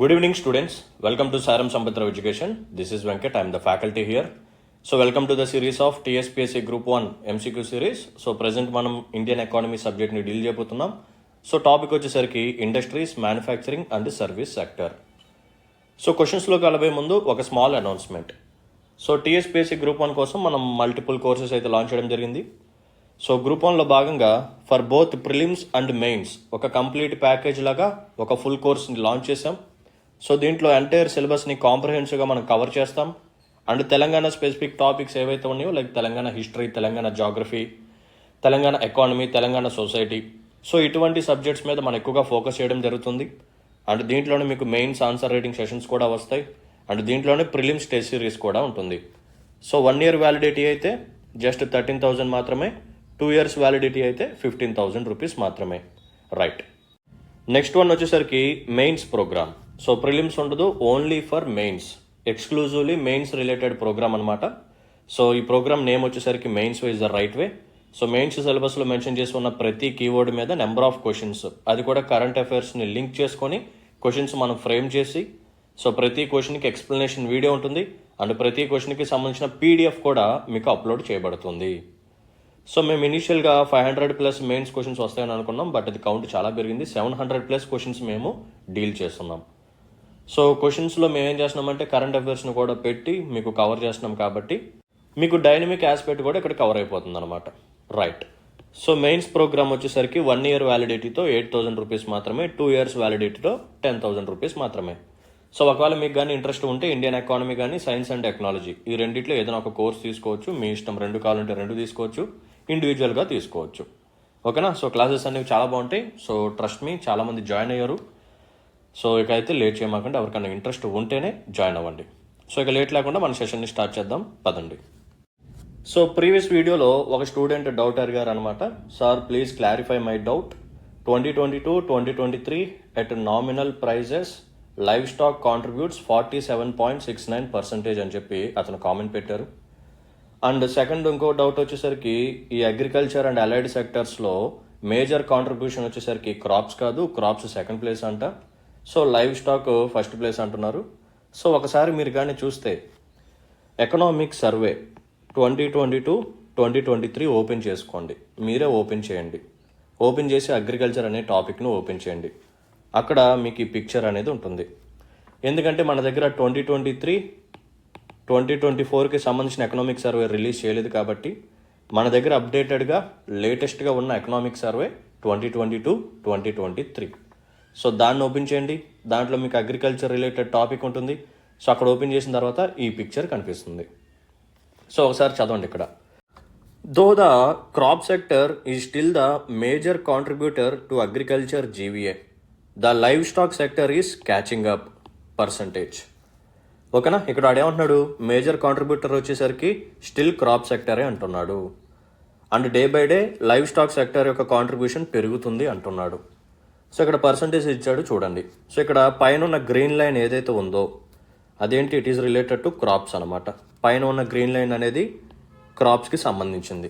Good evening, students. Welcome to Saram Sambatrav Education. This is Venkat. I am the faculty here. So, welcome to the series of TSPSC Group 1 MCQ series. So, present మనం Indian economy సబ్జెక్ట్ని deal చేయబోతున్నాం. So, topic వచ్చేసరికి industries, manufacturing and service sector. So, క్వశ్చన్స్లోకి వెళ్ళబోయే ముందు ఒక small announcement. So, TSPSC Group 1 కోసం మనం మల్టిపుల్ కోర్సెస్ అయితే లాంచ్ చేయడం జరిగింది. సో, గ్రూప్ 1లో భాగంగా for both prelims and mains ఒక కంప్లీట్ ప్యాకేజ్ లాగా ఒక ఫుల్ కోర్స్ని లాంచ్ చేసాం. సో దీంట్లో ఎంటైర్ సిలబస్ని కాంప్రహెన్సివ్గా మనం కవర్ చేస్తాం. అండ్ తెలంగాణ స్పెసిఫిక్ టాపిక్స్ ఏవైతే ఉన్నాయో like Telangana history, Telangana geography, Telangana economy, Telangana society, so ఇటువంటి సబ్జెక్ట్స్ మీద మనం ఎక్కువగా ఫోకస్ చేయడం జరుగుతుంది. అండ్ దీంట్లోనే మీకు మెయిన్స్ ఆన్సర్ రైటింగ్ సెషన్స్ కూడా వస్తాయి. అండ్ దీంట్లోనే ప్రిలిమ్స్ టెస్ట్ సిరీస్ కూడా ఉంటుంది. సో 1 year వ్యాలిడిటీ అయితే జస్ట్ 13,000 మాత్రమే, 2 years వ్యాలిడిటీ అయితే 15,000 రూపీస్ మాత్రమే. రైట్, నెక్స్ట్ వన్ వచ్చేసరికి మెయిన్స్ ప్రోగ్రామ్. సో ప్రిలిమ్స్ ఉండదు, only for mains, exclusively mains related programme అనమాట. సో ఈ ప్రోగ్రామ్ నేమ్ వచ్చేసరికి mains wise the right way. So mains సిలబస్లో మెన్షన్ చేసి ఉన్న ప్రతి కీవర్డ్ మీద నెంబర్ ఆఫ్ క్వశ్చన్స్, అది కూడా కరెంట్ అఫైర్స్ని లింక్ చేసుకొని క్వశ్చన్స్ మనం ఫ్రేమ్ చేసి, సో ప్రతి క్వశ్చన్కి ఎక్స్ప్లెనేషన్ వీడియో ఉంటుంది. అండ్ ప్రతి క్వశ్చన్కి సంబంధించిన PDF కూడా మీకు అప్లోడ్ చేయబడుతుంది. సో మేము ఇనీషియల్గా 500+ మెయిన్స్ క్వశ్చన్స్ వస్తాయని అనుకున్నాం, బట్ అది కౌంట్ చాలా పెరిగింది. 700+ క్వశ్చన్స్ మేము డీల్ చేస్తున్నాం. సో క్వశ్చన్స్లో మేము ఏం చేస్తున్నామంటే కరెంట్ అఫైర్స్ని కూడా పెట్టి మీకు కవర్ చేస్తున్నాం, కాబట్టి మీకు డైనమిక్ ఆస్పెక్ట్ కూడా ఇక్కడ కవర్ అయిపోతుంది అనమాట. రైట్, సో మెయిన్స్ ప్రోగ్రామ్ వచ్చేసరికి 1 year వ్యాలిడిటీతో 8,000 రూపీస్ మాత్రమే, 2 years వ్యాలిడిటీతో 10,000 రూపీస్ మాత్రమే. సో ఒకవేళ మీకు కానీ ఇంట్రెస్ట్ ఉంటే ఇండియన్ ఎకానమీ కానీ సైన్స్ అండ్ టెక్నాలజీ ఈ రెండిట్లో ఏదైనా ఒక కోర్స్ తీసుకోవచ్చు. మీ ఇష్టం, 2 కావాలంటే 2 తీసుకోవచ్చు, ఇండివిజువల్గా తీసుకోవచ్చు. ఓకేనా? సో క్లాసెస్ అనేవి చాలా బాగుంటాయి. సో ట్రస్ట్ మీ, చాలామంది జాయిన్ అయ్యారు. సో ఇక అయితే లేట్ చేయమాకండి, ఎవరికైనా ఇంట్రెస్ట్ ఉంటేనే జాయిన్ అవ్వండి. సో ఇక లేట్ లేకుండా మన సెషన్ని స్టార్ట్ చేద్దాం, పదండి. సో ప్రీవియస్ వీడియోలో ఒక స్టూడెంట్ డౌట్ అడిగారు అనమాట. Sir please clarify my doubt, 2022-2023 at nominal prices live stock contributes 47.69% అని చెప్పి అతను కామెంట్ పెట్టారు. అండ్ సెకండ్ ఇంకో డౌట్ వచ్చేసరికి ఈ అగ్రికల్చర్ అండ్ అలైడ్ సెక్టర్స్లో మేజర్ కాంట్రిబ్యూషన్ వచ్చేసరికి క్రాప్స్ కాదు, క్రాప్స్ సెకండ్ ప్లేస్ అంట. So livestock first place అంటున్నారు. సో ఒకసారి మీరు కానీ చూస్తే ఎకనామిక్ సర్వే 2022-2023 ఓపెన్ చేసుకోండి, మీరే ఓపెన్ చేయండి. ఓపెన్ చేసి అగ్రికల్చర్ అనే టాపిక్ను ఓపెన్ చేయండి. అక్కడ మీకు ఈ పిక్చర్ అనేది ఉంటుంది. ఎందుకంటే మన దగ్గర 2023-2024కి సంబంధించిన ఎకనామిక్ సర్వే రిలీజ్ చేయలేదు, కాబట్టి మన దగ్గర అప్డేటెడ్గా లేటెస్ట్గా ఉన్న ఎకనామిక్ సర్వే 2022-2023. సో దాన్ని ఓపెన్ చేయండి. దాంట్లో మీకు అగ్రికల్చర్ రిలేటెడ్ టాపిక్ ఉంటుంది. సో అక్కడ ఓపెన్ చేసిన తర్వాత ఈ పిక్చర్ కనిపిస్తుంది. సో ఒకసారి చదవండి ఇక్కడ. Though the crop sector is still the major contributor to agriculture GVA, the live stock sector is catching up percentage. ఓకేనా? ఇక్కడ ఆడేమంటున్నాడు, మేజర్ కాంట్రిబ్యూటర్ వచ్చేసరికి స్టిల్ క్రాప్ సెక్టరే అంటున్నాడు. And day by day live stock sector యొక్క contribution పెరుగుతుంది అంటున్నాడు. So ఇక్కడ percentage ఇచ్చాడు చూడండి. సో ఇక్కడ పైన ఉన్న గ్రీన్ లైన్ ఏదైతే ఉందో అదేంటి, it is related to crops అనమాట. పైన ఉన్న గ్రీన్ లైన్ అనేది క్రాప్స్కి సంబంధించింది.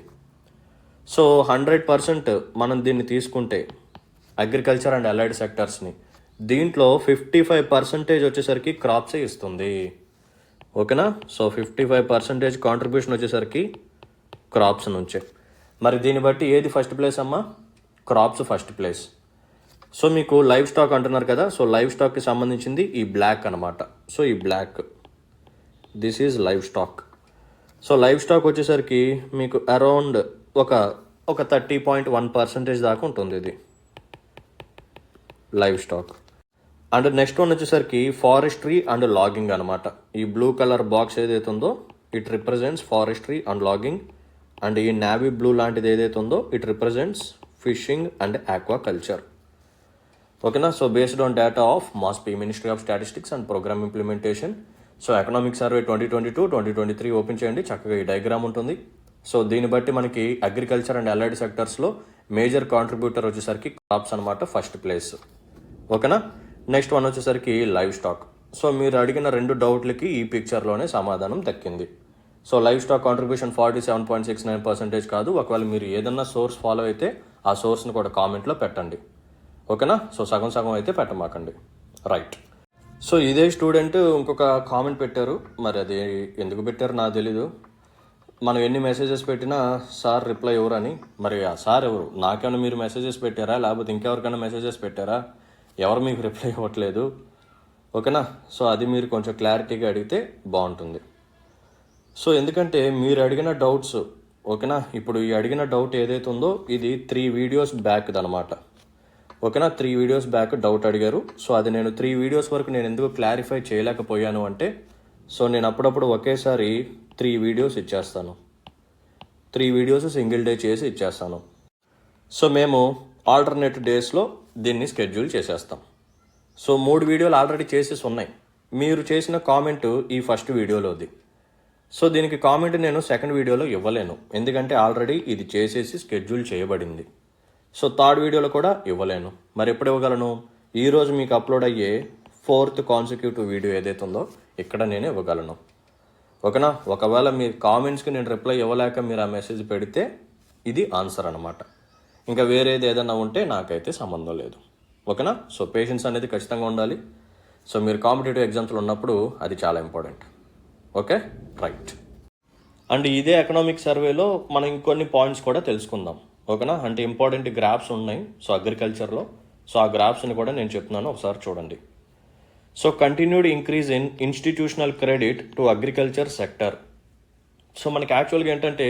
సో 100% మనం దీన్ని తీసుకుంటే అగ్రికల్చర్ అండ్ అలైడ్ సెక్టర్స్ని, దీంట్లో 55% వచ్చేసరికి క్రాప్సే ఇస్తుంది. ఓకేనా? సో 55% కాంట్రిబ్యూషన్ వచ్చేసరికి క్రాప్స్ నుంచే. మరి దీన్ని బట్టి ఏది ఫస్ట్ ప్లేస్ అమ్మా? Crops first place. సో మీకు లైవ్ స్టాక్ అంటున్నారు కదా, సో లైవ్ స్టాక్కి సంబంధించింది ఈ బ్లాక్ అనమాట. సో ఈ block, this is livestock. So livestock వచ్చేసరికి మీకు అరౌండ్ ఒక 30.1% దాకా ఉంటుంది ఇది livestock. And next one వచ్చేసరికి ఫారెస్ట్రీ అండ్ లాగింగ్ అనమాట. ఈ బ్లూ కలర్ బాక్స్ ఏదైతే ఉందో it represents forestry and logging. And ఈ నావీ బ్లూ లాంటిది ఏదైతే ఉందో it represents fishing and aquaculture. ఓకేనా? So based on data of MASP, ministry of statistics and programme implementation. So economic survey 2022-2023 open చేయండి, చక్కగా ఈ డయాగ్రామ్ ఉంటుంది. సో దీన్ని బట్టి మనకి అగ్రికల్చర్ అండ్ అలైడ్ సెక్టర్స్లో మేజర్ కాంట్రిబ్యూటర్ వచ్చేసరికి క్రాప్స్ అనమాట, ఫస్ట్ ప్లేస్. ఓకేనా? నెక్స్ట్ వన్ వచ్చేసరికి లైవ్ స్టాక్. సో మీరు అడిగిన 2 డౌట్లకి ఈ పిక్చర్లోనే సమాధానం దక్కింది. సో లైవ్ స్టాక్ కాంట్రిబ్యూషన్ 47.69% కాదు. ఒకవేళ మీరు ఏదన్నా సోర్స్ ఫాలో అయితే ఆ సోర్స్ని కూడా కామెంట్లో పెట్టండి. ఓకేనా? సో సగం అయితే పెట్టమాకండి. రైట్. సో ఇదే స్టూడెంట్ ఇంకొక కామెంట్ పెట్టారు, మరి అది ఎందుకు పెట్టారు నాకు తెలీదు. మనం ఎన్ని మెసేజెస్ పెట్టినా సార్ రిప్లై ఎవరు అని. మరి ఆ సార్ ఎవరు? నాకేమైనా మీరు మెసేజెస్ పెట్టారా, లేకపోతే ఇంకెవరికైనా మెసేజెస్ పెట్టారా? ఎవరు మీకు రిప్లై ఇవ్వట్లేదు, ఓకేనా? సో అది మీరు కొంచెం క్లారిటీగా అడిగితే బాగుంటుంది. సో ఎందుకంటే మీరు అడిగిన డౌట్స్, ఓకేనా, ఇప్పుడు ఈ అడిగిన డౌట్ ఏదైతే ఉందో ఇది 3 వీడియోస్ బ్యాక్ అనమాట, ఓకేనా. 3 వీడియోస్ బ్యాక్ డౌట్ అడిగారు. సో అది నేను 3 వీడియోస్ వరకు నేను ఎందుకు క్లారిఫై చేయలేకపోయాను అంటే, సో నేను అప్పుడప్పుడు ఒకేసారి 3 వీడియోస్ ఇచ్చేస్తాను, 3 వీడియోస్ సింగిల్ డే చేసి ఇచ్చేస్తాను. సో మేము ఆల్టర్నేట్ డేస్లో దీన్ని షెడ్యూల్ చేసేస్తాం. సో 3 వీడియోలు ఆల్రెడీ చేసేసి ఉన్నాయి. మీరు చేసిన కామెంట్ ఈ ఫస్ట్ వీడియోలోది. సో దీనికి కామెంట్ నేను సెకండ్ వీడియోలో ఇవ్వలేను, ఎందుకంటే ఆల్రెడీ ఇది చేసేసి షెడ్యూల్ చేయబడింది. సో థర్డ్ వీడియోలో కూడా ఇవ్వలేను. మరి ఎప్పుడు ఇవ్వగలను? ఈరోజు మీకు అప్లోడ్ అయ్యే 4th కాన్సిక్యూటివ్ వీడియో ఏదైతే ఉందో ఇక్కడ నేను ఇవ్వగలను, ఓకేనా. ఒకవేళ మీ కామెంట్స్కి నేను రిప్లై ఇవ్వలేక మీరు ఆ మెసేజ్ పెడితే ఇది ఆన్సర్ అనమాట. ఇంకా వేరేది ఏదైనా ఉంటే నాకైతే సంబంధం లేదు, ఓకేనా. సో పేషెన్స్ అనేది ఖచ్చితంగా ఉండాలి. సో మీరు కాంపిటేటివ్ ఎగ్జామ్స్లో ఉన్నప్పుడు అది చాలా ఇంపార్టెంట్, ఓకే, రైట్. అండ్ ఇదే ఎకనామిక్ సర్వేలో మనం ఇంకొన్ని పాయింట్స్ కూడా తెలుసుకుందాం, ఓకేనా. అంటే ఇంపార్టెంట్ గ్రాఫ్స్ ఉన్నాయి సో అగ్రికల్చర్లో. సో ఆ గ్రాఫ్స్ని కూడా నేను చెప్తున్నాను, ఒకసారి చూడండి. So continued increase in institutional credit to agriculture sector. So మనకి యాక్చువల్గా ఏంటంటే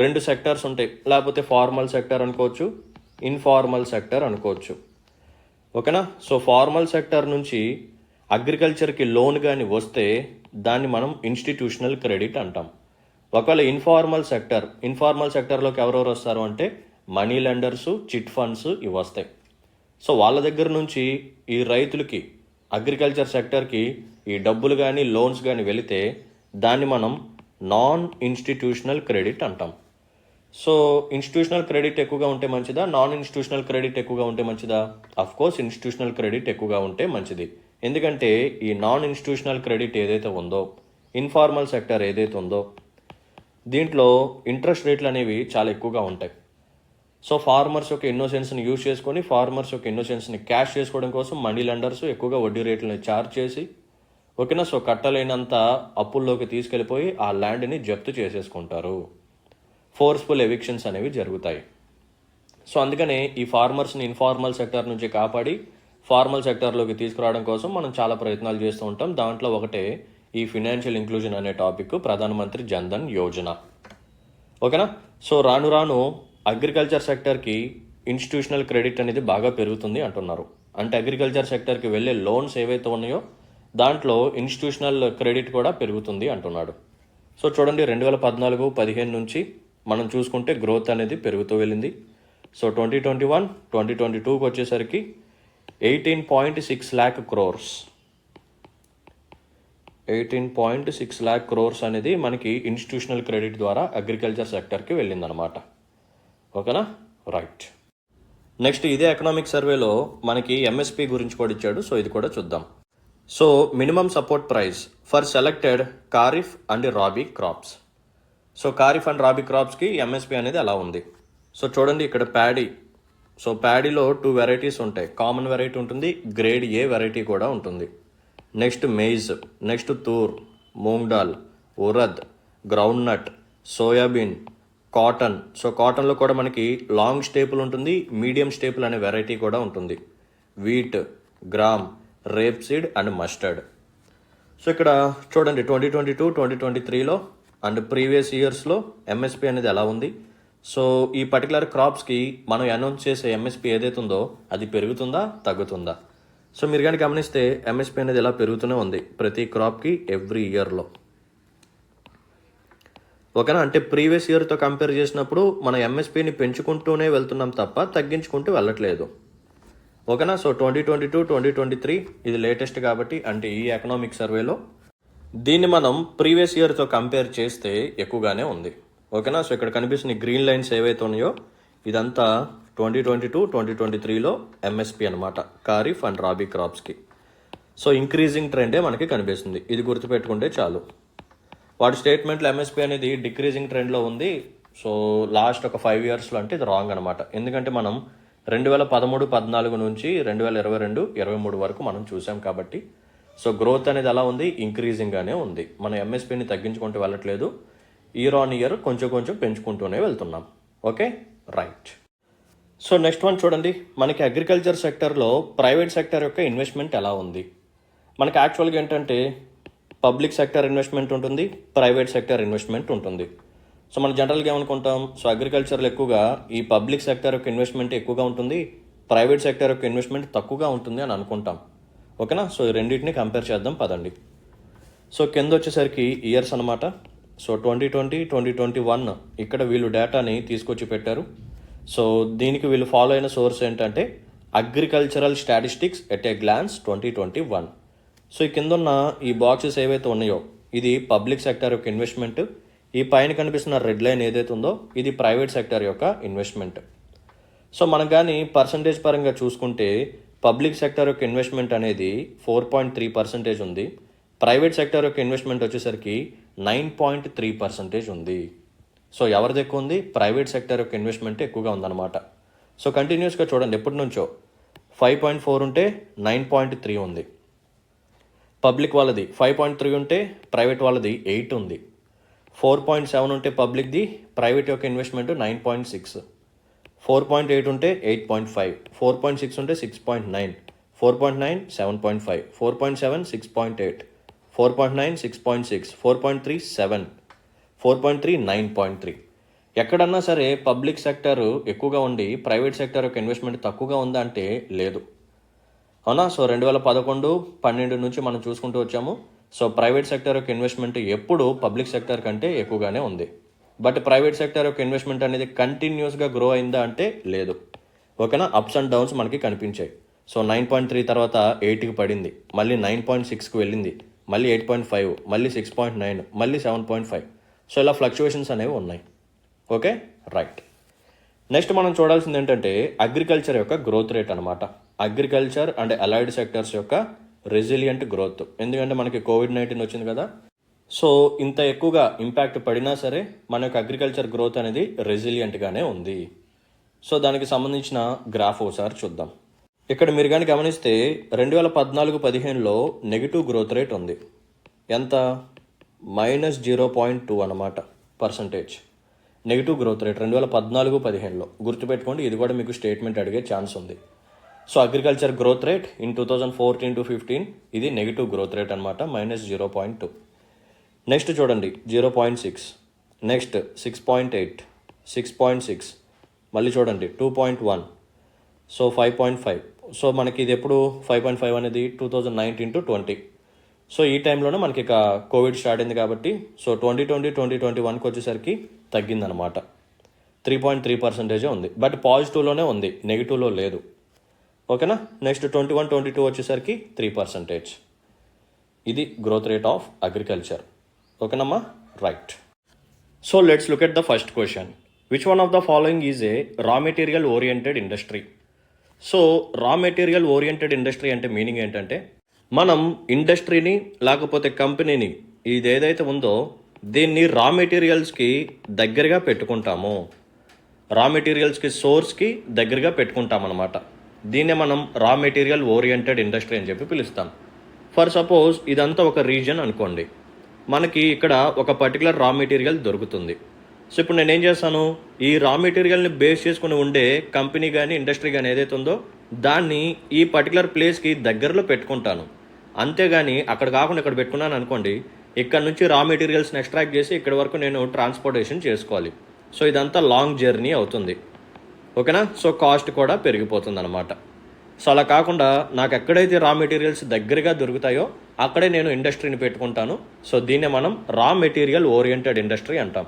2 సెక్టర్స్ ఉంటాయి, లేకపోతే ఫార్మల్ సెక్టర్ అనుకోవచ్చు, ఇన్ఫార్మల్ సెక్టర్ అనుకోవచ్చు, ఓకేనా. సో ఫార్మల్ సెక్టర్ నుంచి అగ్రికల్చర్కి లోన్ కానీ వస్తే దాన్ని మనం ఇన్స్టిట్యూషనల్ క్రెడిట్ అంటాం. ఒకవేళ ఇన్ఫార్మల్ సెక్టర్లోకి ఎవరెవరు వస్తారు అంటే మనీ లెండర్సు, చిట్ ఫండ్స్ ఇవి వస్తాయి. సో వాళ్ళ దగ్గర నుంచి ఈ రైతులకి, అగ్రికల్చర్ సెక్టర్కి ఈ డబ్బులు కానీ లోన్స్ కానీ వెళితే దాన్ని మనం నాన్ ఇన్స్టిట్యూషనల్ క్రెడిట్ అంటాం. సో ఇన్స్టిట్యూషనల్ క్రెడిట్ ఎక్కువగా ఉంటే మంచిదా, నాన్ ఇన్స్టిట్యూషనల్ క్రెడిట్ ఎక్కువగా ఉంటే మంచిదా? అఫ్కోర్స్ ఇన్స్టిట్యూషనల్ క్రెడిట్ ఎక్కువగా ఉంటే మంచిది. ఎందుకంటే ఈ నాన్ ఇన్స్టిట్యూషనల్ క్రెడిట్ ఏదైతే ఉందో, ఇన్ఫార్మల్ సెక్టర్ ఏదైతే ఉందో, దీంట్లో ఇంట్రెస్ట్ రేట్లు అనేవి చాలా ఎక్కువగా ఉంటాయి. సో ఫార్మర్స్ యొక్క ఇన్నోసెన్స్ని యూజ్ చేసుకొని, ఫార్మర్స్ యొక్క ఇన్నోసెన్స్ని క్యాష్ చేసుకోవడం కోసం మనీ లెండర్స్ ఎక్కువగా వడ్డీ రేట్లని ఛార్జ్ చేసి, ఓకేనా, సో కట్టలేనంత అప్పుల్లోకి తీసుకెళ్ళిపోయి ఆ ల్యాండ్ని జప్తు చేసేసుకుంటారు. ఫోర్స్ఫుల్ ఎవిక్షన్స్ అనేవి జరుగుతాయి. సో అందుకనే ఈ ఫార్మర్స్ని ఇన్ఫార్మల్ సెక్టర్ నుంచి కాపాడి ఫార్మల్ సెక్టర్లోకి తీసుకురావడం కోసం మనం చాలా ప్రయత్నాలు చేస్తూ ఉంటాం. దాంట్లో ఒకటే ఈ ఫినాన్షియల్ ఇంక్లూజన్ అనే టాపిక్, ప్రధానమంత్రి జన్ధన్ యోజన, ఓకేనా. సో రాను రాను అగ్రికల్చర్ సెక్టర్కి ఇన్స్టిట్యూషనల్ క్రెడిట్ అనేది బాగా పెరుగుతుంది అంటున్నారు. అంటే అగ్రికల్చర్ సెక్టర్కి వెళ్ళే లోన్స్ ఏవైతే ఉన్నాయో దాంట్లో ఇన్స్టిట్యూషనల్ క్రెడిట్ కూడా పెరుగుతుంది అంటున్నాడు. సో చూడండి 2014-15 నుంచి మనం చూసుకుంటే గ్రోత్ అనేది పెరుగుతూ వెళ్ళింది. సో 2021, 2022కి వచ్చేసరికి 18.6 lakh crores, 18.6 lakh crores అనేది మనకి ఇన్స్టిట్యూషనల్ క్రెడిట్ ద్వారా అగ్రికల్చర్ సెక్టర్కి వెళ్ళిందనమాట, ఓకేనా, రైట్. నెక్స్ట్ ఇదే ఎకనామిక్ సర్వేలో మనకి ఎంఎస్పి గురించి కూడా ఇచ్చాడు. సో ఇది కూడా చూద్దాం. So minimum support price for selected kharif and rabi crops. So kharif and rabi క్రాప్స్కి ఎంఎస్పి అనేది అలా ఉంది. సో చూడండి ఇక్కడ ప్యాడీ. సో ప్యాడీలో 2 వెరైటీస్ ఉంటాయి. కామన్ వెరైటీ ఉంటుంది, గ్రేడ్ ఏ వెరైటీ కూడా ఉంటుంది. Next maize, next toor, moong dal, urad, groundnut, soybean, cotton. So కాటన్లో కూడా మనకి లాంగ్ స్టేపుల్ ఉంటుంది, మీడియం స్టేపుల్ అనే వెరైటీ కూడా ఉంటుంది. Wheat, gram, rapeseed and mustard. So ఇక్కడ చూడండి 2022, 2023లో అండ్ ప్రీవియస్ ఇయర్స్లో ఎంఎస్పి అనేది ఎలా ఉంది. సో ఈ పర్టికులర్ క్రాప్స్కి మనం అనౌన్స్ చేసే ఎంఎస్పి ఏదైతే ఉందో అది పెరుగుతుందా, తగ్గుతుందా? సో మీరు కానీ గమనిస్తే ఎంఎస్పి అనేది ఎలా పెరుగుతూనే ఉంది ప్రతి క్రాప్కి ఎవ్రీ ఇయర్లో, ఓకేనా. అంటే ప్రీవియస్ ఇయర్తో కంపేర్ చేసినప్పుడు మనం ఎంఎస్పిని పెంచుకుంటూనే వెళ్తున్నాం తప్ప తగ్గించుకుంటూ వెళ్ళట్లేదు, ఓకేనా. సో 2022, 2023 ఇది లేటెస్ట్ కాబట్టి, అంటే ఈ ఎకనామిక్ సర్వేలో దీన్ని మనం ప్రీవియస్ ఇయర్తో కంపేర్ చేస్తే ఎక్కువగానే ఉంది, ఓకేనా. సో ఇక్కడ కనిపిస్తున్న గ్రీన్ లైన్స్ ఏవైతే ఉన్నాయో ఇదంతా 2022, 2023లో ఎంఎస్పి అనమాట, ఖారిఫ్ అండ్ రాబీ క్రాప్స్కి. సో ఇంక్రీజింగ్ ట్రెండే మనకి కనిపిస్తుంది, ఇది గుర్తుపెట్టుకుంటే చాలు. వాటి స్టేట్మెంట్లో ఎంఎస్పి అనేది డిక్రీజింగ్ ట్రెండ్లో ఉంది. సో లాస్ట్ ఒక 5 ఇయర్స్లో అంటే ఇది రాంగ్ అనమాట. ఎందుకంటే మనం 2013-14 నుంచి 2022-23 వరకు మనం చూసాం కాబట్టి సో గ్రోత్ అనేది ఎలా ఉంది, ఇంక్రీజింగ్గానే ఉంది. మనం ఎంఎస్పీని తగ్గించుకుంటూ వెళ్ళట్లేదు, ఇయర్ ఆన్ ఇయర్ కొంచెం కొంచెం పెంచుకుంటూనే వెళ్తున్నాం. Okay, right. So next one చూడండి, మనకి అగ్రికల్చర్ సెక్టర్లో ప్రైవేట్ సెక్టర్ యొక్క ఇన్వెస్ట్మెంట్ ఎలా ఉంది. మనకి యాక్చువల్గా ఏంటంటే పబ్లిక్ సెక్టర్ ఇన్వెస్ట్మెంట్ ఉంటుంది, ప్రైవేట్ సెక్టర్ ఇన్వెస్ట్మెంట్ ఉంటుంది. సో మనం జనరల్గా ఏమనుకుంటాం, సో అగ్రికల్చర్లో ఎక్కువగా ఈ పబ్లిక్ సెక్టర్ యొక్క ఇన్వెస్ట్మెంట్ ఎక్కువగా ఉంటుంది, ప్రైవేట్ సెక్టర్ యొక్క ఇన్వెస్ట్మెంట్ తక్కువగా ఉంటుంది అని అనుకుంటాం. ఓకేనా, సో ఈ రెండింటిని కంపేర్ చేద్దాం పదండి. సో కింద వచ్చేసరికి ఇయర్స్ అనమాట. సో 2020, 2021 ఇక్కడ వీళ్ళు డేటాని తీసుకొచ్చి పెట్టారు. సో దీనికి వీళ్ళు ఫాలో అయిన సోర్స్ ఏంటంటే agricultural statistics at a glance 2021. So ఈ కింద ఉన్న ఈ బాక్సెస్ ఏవైతే ఉన్నాయో ఇది పబ్లిక్ సెక్టర్ యొక్క ఇన్వెస్ట్మెంట్, ఈ పైన కనిపిస్తున్న రెడ్ లైన్ ఏదైతే ఉందో ఇది ప్రైవేట్ సెక్టర్ యొక్క ఇన్వెస్ట్మెంట్. సో మనం కానీ పర్సంటేజ్ పరంగా చూసుకుంటే పబ్లిక్ సెక్టర్ యొక్క ఇన్వెస్ట్మెంట్ అనేది 4.3% ఉంది, ప్రైవేట్ సెక్టర్ యొక్క ఇన్వెస్ట్మెంట్ వచ్చేసరికి 9.3% ఉంది. సో ఎవరిది ఎక్కువ ఉంది, ప్రైవేట్ సెక్టర్ యొక్క ఇన్వెస్ట్మెంట్ ఎక్కువగా ఉందన్నమాట. సో కంటిన్యూస్గా చూడండి, ఎప్పటి నుంచో 5.4 ఉంటే 9.3 ఉంది, పబ్లిక్ వాళ్ళది 5.3 ఉంటే ప్రైవేట్ వాళ్ళది 8 ఉంది, 4.7 ఉంటే పబ్లిక్ది, ప్రైవేట్ యొక్క ఇన్వెస్ట్మెంట్ 9.6, 4.8 ఉంటే 8.5, 4.6 ఉంటే 6.9, 4.9 7.5, 4.7 6.8, 4.9 6.6, 4.3 7, 4.3 9.3. ఎక్కడన్నా సరే పబ్లిక్ సెక్టర్ ఎక్కువగా ఉండి ప్రైవేట్ సెక్టర్ యొక్క ఇన్వెస్ట్మెంట్ తక్కువగా ఉందా అంటే లేదు, అవునా. సో 2011, 12 నుంచి మనం చూసుకుంటూ వచ్చాము. సో ప్రైవేట్ సెక్టర్ యొక్క ఇన్వెస్ట్మెంట్ ఎప్పుడు పబ్లిక్ సెక్టర్ కంటే ఎక్కువగానే ఉంది. బట్ ప్రైవేట్ సెక్టర్ యొక్క ఇన్వెస్ట్మెంట్ అనేది కంటిన్యూస్గా గ్రో అయిందా అంటే లేదు. ఓకేనా, అప్స్ అండ్ డౌన్స్ మనకి కనిపించాయి. సో 9.3 తర్వాత 8కి పడింది, మళ్ళీ 9.6కి వెళ్ళింది, మళ్ళీ 8.5, మళ్ళీ 6.9, మళ్ళీ 7.5. సో ఇలా ఫ్లక్చువేషన్స్ అనేవి ఉన్నాయి. Okay, right. నెక్స్ట్ మనం చూడాల్సింది ఏంటంటే అగ్రికల్చర్ యొక్క గ్రోత్ రేట్ అనమాట. అగ్రికల్చర్ అండ్ అలైడ్ సెక్టర్స్ యొక్క రెసిలియంట్ గ్రోత్. ఎందుకంటే మనకి కోవిడ్-19 వచ్చింది కదా, సో ఇంత ఎక్కువగా ఇంపాక్ట్ పడినా సరే మన యొక్క అగ్రికల్చర్ గ్రోత్ అనేది రెసిలియంట్గానే ఉంది. సో దానికి సంబంధించిన గ్రాఫ్ ఒకసారి చూద్దాం. ఇక్కడ మీరు కానీ గమనిస్తే 2014-15లో నెగిటివ్ గ్రోత్ రేట్ ఉంది. ఎంత, -0.2 అన్నమాట పర్సంటేజ్ నెగిటివ్ గ్రోత్ రేట్ 2014-15లో. గుర్తుపెట్టుకోండి, ఇది కూడా మీకు స్టేట్మెంట్ అడిగే ఛాన్స్ ఉంది. So agriculture growth rate in 2014-15 ఇది నెగిటివ్ గ్రోత్ రేట్ అనమాట, -0.2. నెక్స్ట్ చూడండి 0.6, నెక్స్ట్ 6.8, 6.6, మళ్ళీ చూడండి 2.1, సో 5.5. సో మనకి ఇది ఎప్పుడు 5.5 అనేది 2019-20. సో ఈ టైంలోనే మనకి ఇక కోవిడ్ స్టార్ట్ అయింది కాబట్టి సో 2020-2021కి వచ్చేసరికి తగ్గిందనమాట, 3.3% ఉంది. బట్ పాజిటివ్లోనే ఉంది, నెగిటివ్లో లేదు. ఓకేనా, నెక్స్ట్ 21-22 వచ్చేసరికి 3%. ఇది గ్రోత్ రేట్ ఆఫ్ అగ్రికల్చర్. ఓకేనమ్మా, right. So let's look at the first question. Which one of the following is a రా మెటీరియల్ ఓరియంటెడ్ ఇండస్ట్రీ? సో రా మెటీరియల్ ఓరియంటెడ్ ఇండస్ట్రీ అంటే మీనింగ్ ఏంటంటే మనం ఇండస్ట్రీని లేకపోతే కంపెనీని ఇది ఏదైతే ఉందో దీన్ని రా మెటీరియల్స్కి దగ్గరగా పెట్టుకుంటాము, రా మెటీరియల్స్కి సోర్స్కి దగ్గరగా పెట్టుకుంటామన్నమాట. దీన్నే మనం రా మెటీరియల్ ఓరియంటెడ్ ఇండస్ట్రీ అని చెప్పి పిలుస్తాం. ఫర్ సపోజ్ ఇదంతా ఒక రీజన్ అనుకోండి, మనకి ఇక్కడ ఒక పర్టికులర్ రా మెటీరియల్ దొరుకుతుంది. సో ఇప్పుడు నేనేం చేస్తాను, ఈ రా మెటీరియల్ని బేస్ చేసుకుని ఉండే కంపెనీ కానీ ఇండస్ట్రీ కానీ ఏదైతే ఉందో దాన్ని ఈ పర్టికులర్ ప్లేస్కి దగ్గరలో పెట్టుకుంటాను. అంతేగాని అక్కడ కాకుండా ఇక్కడ పెట్టుకున్నాను అనుకోండి, ఇక్కడ నుంచి రా మెటీరియల్స్ని ఎక్స్ట్రాక్ట్ చేసి ఇక్కడ వరకు నేను ట్రాన్స్పోర్టేషన్ చేసుకోవాలి. సో ఇదంతా లాంగ్ జర్నీ అవుతుంది. ఓకేనా, సో కాస్ట్ కూడా పెరిగిపోతుంది అనమాట. సో అలా కాకుండా నాకు ఎక్కడైతే రా మెటీరియల్స్ దగ్గరగా దొరుకుతాయో అక్కడే నేను ఇండస్ట్రీని పెట్టుకుంటాను. సో దీన్నే మనం రా మెటీరియల్ ఓరియంటెడ్ ఇండస్ట్రీ అంటాం.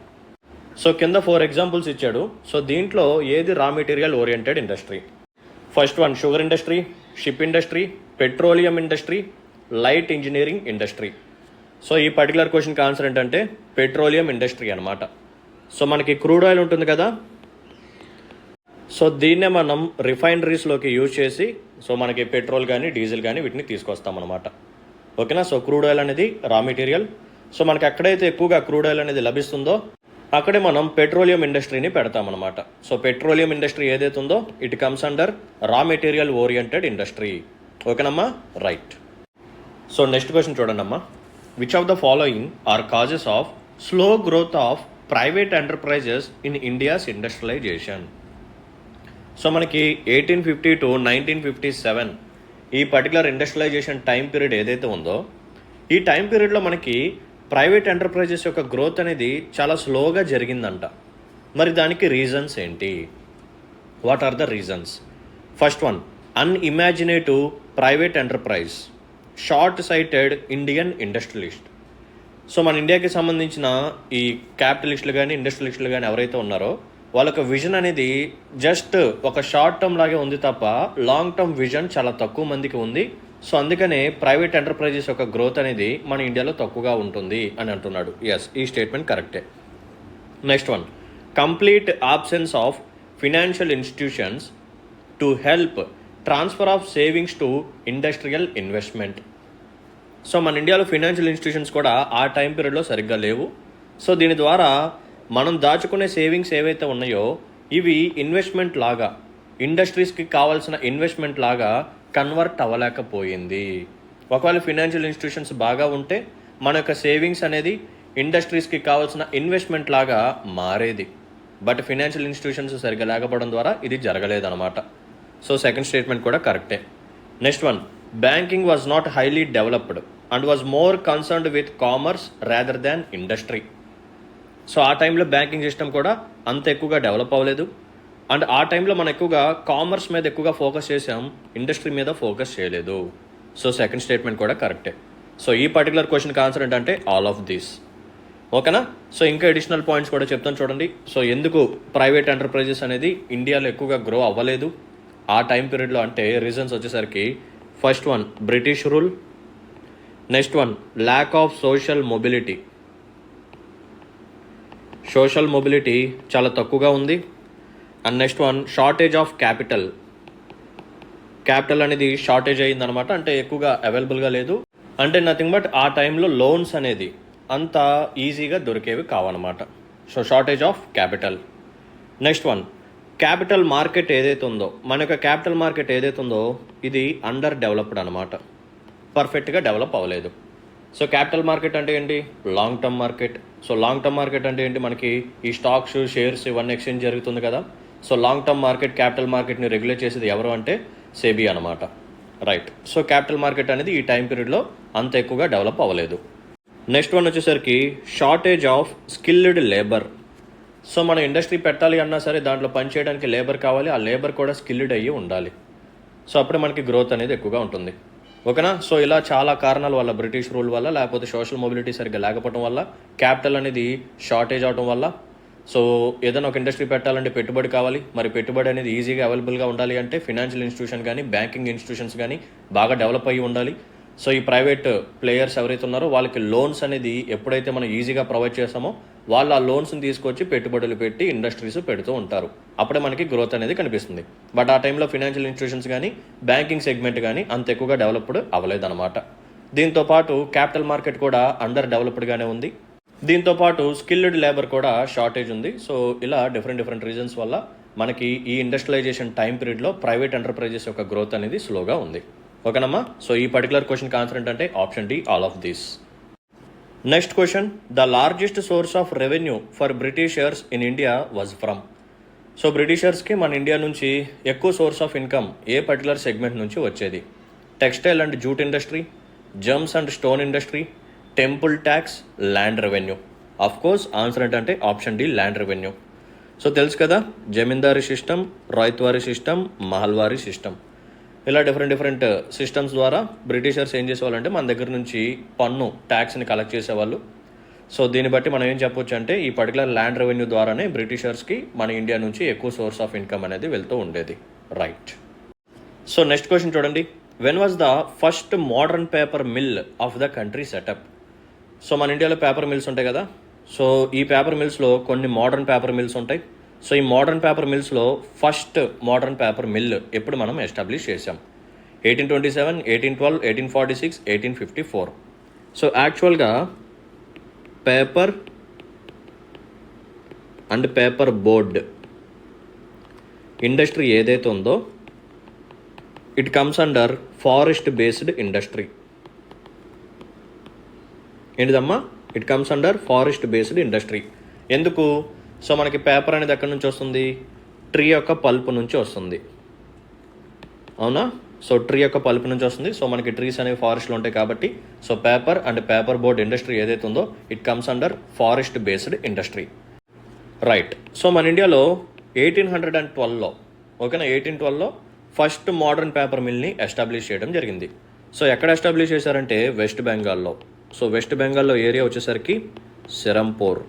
సో కింద 4 ఎగ్జాంపుల్స్ ఇచ్చాడు. సో దీంట్లో ఏది రా material oriented industry? First one sugar industry, ship industry, petroleum industry, light engineering industry. So ఈ పర్టికులర్ క్వశ్చన్కి ఆన్సర్ ఏంటంటే పెట్రోలియం ఇండస్ట్రీ అనమాట. సో మనకి క్రూడ్ ఆయిల్ ఉంటుంది కదా, సో దీన్నే మనం రిఫైనరీస్లోకి యూజ్ చేసి సో మనకి పెట్రోల్ కానీ డీజిల్ కానీ వీటిని తీసుకొస్తామన్నమాట. ఓకేనా, సో క్రూడ్ ఆయిల్ అనేది రా మెటీరియల్. సో మనకి ఎక్కడైతే ఎక్కువగా క్రూడ్ ఆయిల్ అనేది లభిస్తుందో అక్కడే మనం పెట్రోలియం ఇండస్ట్రీని పెడతామన్నమాట. సో పెట్రోలియం ఇండస్ట్రీ ఏదైతే ఉందో it comes under raw material oriented industry. ఓకేనమ్మా, రైట్. సో నెక్స్ట్ క్వశ్చన్ చూడండి అమ్మా. Which of the following are causes of slow growth of private enterprises in India's industrialisation? So మనకి 1850 to 1957 ఈ particular industrialisation time period ఏదైతే ఉందో, ఈ time పీరియడ్లో మనకి ప్రైవేట్ ఎంటర్ప్రైజెస్ యొక్క గ్రోత్ అనేది చాలా స్లోగా జరిగిందంట. మరి దానికి రీజన్స్ ఏంటి? What are the reasons? First one, unimaginative private enterprise, short sighted Indian industrialist. So మన ఇండియాకి సంబంధించిన ఈ క్యాపిటలిస్టులు కానీ ఇండస్ట్రియలిస్టులు కానీ ఎవరైతే ఉన్నారో వాళ్ళకి విజన్ అనేది జస్ట్ ఒక షార్ట్ టర్మ్ లాగే ఉంది తప్ప లాంగ్ టర్మ్ విజన్ చాలా తక్కువ మందికి ఉంది. సో అందుకనే ప్రైవేట్ ఎంటర్ప్రైజెస్ యొక్క గ్రోత్ అనేది మన ఇండియాలో తక్కువగా ఉంటుంది అని అంటున్నాడు. ఎస్, ఈ స్టేట్మెంట్ కరెక్టే. Next one, complete absence of financial institutions to help transfer of savings to industrial investment. So మన ఇండియాలో ఫినాన్షియల్ ఇన్స్టిట్యూషన్స్ కూడా ఆ టైం పీరియడ్లో సరిగ్గా లేవు. సో దీని ద్వారా మనం దాచుకునే సేవింగ్స్ ఏవైతే ఉన్నాయో ఇవి ఇన్వెస్ట్మెంట్ లాగా, ఇండస్ట్రీస్కి కావాల్సిన ఇన్వెస్ట్మెంట్ లాగా కన్వర్ట్ అవ్వలేకపోయింది. ఒకవేళ ఫినాన్షియల్ ఇన్స్టిట్యూషన్స్ బాగా ఉంటే మన యొక్క సేవింగ్స్ అనేది ఇండస్ట్రీస్కి కావాల్సిన ఇన్వెస్ట్మెంట్ లాగా మారేది. బట్ ఫినాన్షియల్ ఇన్స్టిట్యూషన్స్ సరిగ్గా లేకపోవడం ద్వారా ఇది జరగలేదన్నమాట. సో సెకండ్ స్టేట్మెంట్ కూడా కరెక్టే. Next one, banking was not highly developed and was more concerned with commerce rather than industry. So ఆ టైంలో బ్యాంకింగ్ సిస్టమ్ కూడా అంత ఎక్కువగా డెవలప్ అవ్వలేదు. అండ్ ఆ టైంలో మనం ఎక్కువగా కామర్స్ మీద ఎక్కువగా ఫోకస్ చేసాం, ఇండస్ట్రీ మీద ఫోకస్ చేయలేదు. సో సెకండ్ స్టేట్మెంట్ కూడా కరెక్టే. సో ఈ పర్టికులర్ క్వశ్చన్కి ఆన్సర్ ఏంటంటే ఆల్ ఆఫ్ దీస్. ఓకేనా? సో ఇంకా అడిషనల్ పాయింట్స్ కూడా చెప్తాను చూడండి. సో ఎందుకు ప్రైవేట్ ఎంటర్ప్రైజెస్ అనేది ఇండియాలో ఎక్కువగా గ్రో అవ్వలేదు ఆ టైం పీరియడ్లో అంటే రీజన్స్ వచ్చేసరికి, first one British rule, next one lack of social mobility చాలా తక్కువగా ఉంది. And next one shortage of capital అనేది షార్టేజ్ అయ్యిందనమాట, అంటే ఎక్కువగా అవైలబుల్గా లేదు. అంటే నథింగ్ బట్ ఆ టైంలో లోన్స్ అనేది అంత ఈజీగా దొరికేవి కావన్నమాట. So shortage of capital. Next one capital market ఏదైతే ఉందో, మన యొక్క క్యాపిటల్ మార్కెట్ ఏదైతే ఉందో ఇది అండర్ డెవలప్డ్ అనమాట, పర్ఫెక్ట్గా డెవలప్ అవ్వలేదు. సో క్యాపిటల్ మార్కెట్ అంటే ఏంటి? Long term market. So long term market అంటే ఏంటి? మనకి ఈ స్టాక్స్, షేర్స్ ఇవన్నీ ఎక్స్చేంజ్ జరుగుతుంది కదా. So long term market, capital మార్కెట్ని రెగ్యులేట్ చేసేది ఎవరు అంటే సెబీ అనమాట. రైట్. సో క్యాపిటల్ మార్కెట్ అనేది ఈ టైం పీరియడ్లో అంత ఎక్కువగా డెవలప్ అవ్వలేదు. నెక్స్ట్ వన్ వచ్చేసరికి shortage of skilled labour. So మన ఇండస్ట్రీ పెట్టాలి అన్నా సరే దాంట్లో పనిచేయడానికి లేబర్ కావాలి, ఆ లేబర్ కూడా స్కిల్డ్ అయ్యి ఉండాలి. సో అప్పుడే మనకి గ్రోత్ అనేది ఎక్కువగా ఉంటుంది. ఓకేనా? సో ఇలా చాలా కారణాల వల్ల, బ్రిటిష్ రూల్ వల్ల, లేకపోతే సోషల్ మొబిలిటీ సరిగ్గా లేకపోవడం వల్ల, క్యాపిటల్ అనేది షార్టేజ్ అవడం వల్ల. సో ఏదైనా ఒక ఇండస్ట్రీ పెట్టాలంటే పెట్టుబడి కావాలి, మరి పెట్టుబడి అనేది ఈజీగా అవైలబుల్గా ఉండాలి అంటే ఫినాన్షియల్ ఇన్స్టిట్యూషన్ కానీ బ్యాంకింగ్ ఇన్స్టిట్యూషన్స్ కానీ బాగా డెవలప్ అయ్యి ఉండాలి. సో ఈ ప్రైవేట్ ప్లేయర్స్ ఎవరైతే ఉన్నారో వాళ్ళకి లోన్స్ అనేది ఎప్పుడైతే మనం ఈజీగా ప్రొవైడ్ చేస్తామో వాళ్ళు ఆ లోన్స్ని తీసుకొచ్చి పెట్టుబడులు పెట్టి ఇండస్ట్రీస్ పెడుతూ ఉంటారు. అప్పుడే మనకి గ్రోత్ అనేది కనిపిస్తుంది. బట్ ఆ టైంలో ఫినాన్షియల్ ఇన్స్టిట్యూషన్స్ కానీ బ్యాంకింగ్ సెగ్మెంట్ కానీ అంత ఎక్కువగా డెవలప్డ్ అవ్వలేదన్నమాట. దీంతోపాటు క్యాపిటల్ మార్కెట్ కూడా అండర్ డెవలప్డ్గానే ఉంది. దీంతోపాటు స్కిల్డ్ లేబర్ కూడా షార్టేజ్ ఉంది. సో ఇలా డిఫరెంట్ రీజన్స్ వల్ల మనకి ఈ ఇండస్ట్రియలైజేషన్ టైం పీరియడ్లో ప్రైవేట్ ఎంటర్ప్రైజెస్ యొక్క గ్రోత్ అనేది స్లోగా ఉంది. ఓకేనమ్మా? సో ఈ పర్టికులర్ క్వశ్చన్కి ఆన్సర్ ఏంటంటే option D, all of these. Next question, the largest source of revenue for Britishers in India was from. So బ్రిటిషర్స్కి మన ఇండియా నుంచి ఎక్కువ సోర్స్ ఆఫ్ ఇన్కమ్ ఏ పర్టికులర్ సెగ్మెంట్ నుంచి వచ్చేది? Textile and jute industry, gems and stone industry, temple tax, land revenue. Of course answer ఏంటంటే option D, land revenue. So తెలుసు కదా, zamindari system, ryotwari system, mahalwari system, ఇలా డిఫరెంట్ సిస్టమ్స్ ద్వారా బ్రిటిషర్స్ ఏం చేసేవాళ్ళంటే మన దగ్గర నుంచి పన్ను ట్యాక్స్ని కలెక్ట్ చేసేవాళ్ళు. సో దీన్ని బట్టి మనం ఏం చెప్పొచ్చు అంటే ఈ పర్టికులర్ ల్యాండ్ రెవెన్యూ ద్వారానే బ్రిటిషర్స్కి మన ఇండియా నుంచి ఎక్కువ సోర్స్ ఆఫ్ ఇన్కమ్ అనేది వెళ్తూ ఉండేది. రైట్. సో నెక్స్ట్ క్వశ్చన్ చూడండి, when was the first modern paper mill of the country set up. So మన ఇండియాలో పేపర్ మిల్స్ ఉంటాయి కదా. సో ఈ పేపర్ మిల్స్లో కొన్ని మోడర్న్ పేపర్ మిల్స్ ఉంటాయి. సో ఈ మోడర్న్ పేపర్ మిల్స్లో ఫస్ట్ మోడర్న్ పేపర్ మిల్ ఎప్పుడు మనం ఎస్టాబ్లిష్ చేసాం? 1827, 1812, 1846, 1854. సో యాక్చువల్గా paper and paper board industry ఏదైతే ఉందో it comes under forest based industry. ఏంటిదమ్మా? It comes under forest based industry. ఎందుకు? సో మనకి పేపర్ అనేది ఎక్కడి నుంచి వస్తుంది? ట్రీ యొక్క పల్ప్ నుంచి వస్తుంది, అవునా? సో ట్రీ యొక్క పల్ప్ నుంచి వస్తుంది. సో మనకి ట్రీస్ అనేవి ఫారెస్ట్లో ఉంటాయి కాబట్టి so paper and paper board industry ఏదైతే ఉందో it comes under forest based industry, right. So మన ఇండియాలో 1812లో, ఓకేనా, 1812లో ఫస్ట్ మోడర్న్ పేపర్ మిల్ని ఎస్టాబ్లిష్ చేయడం జరిగింది. సో ఎక్కడ ఎస్టాబ్లిష్ చేశారంటే వెస్ట్ బెంగాల్లో. సో వెస్ట్ బెంగాల్లో ఏరియా వచ్చేసరికి సెరంపూర్,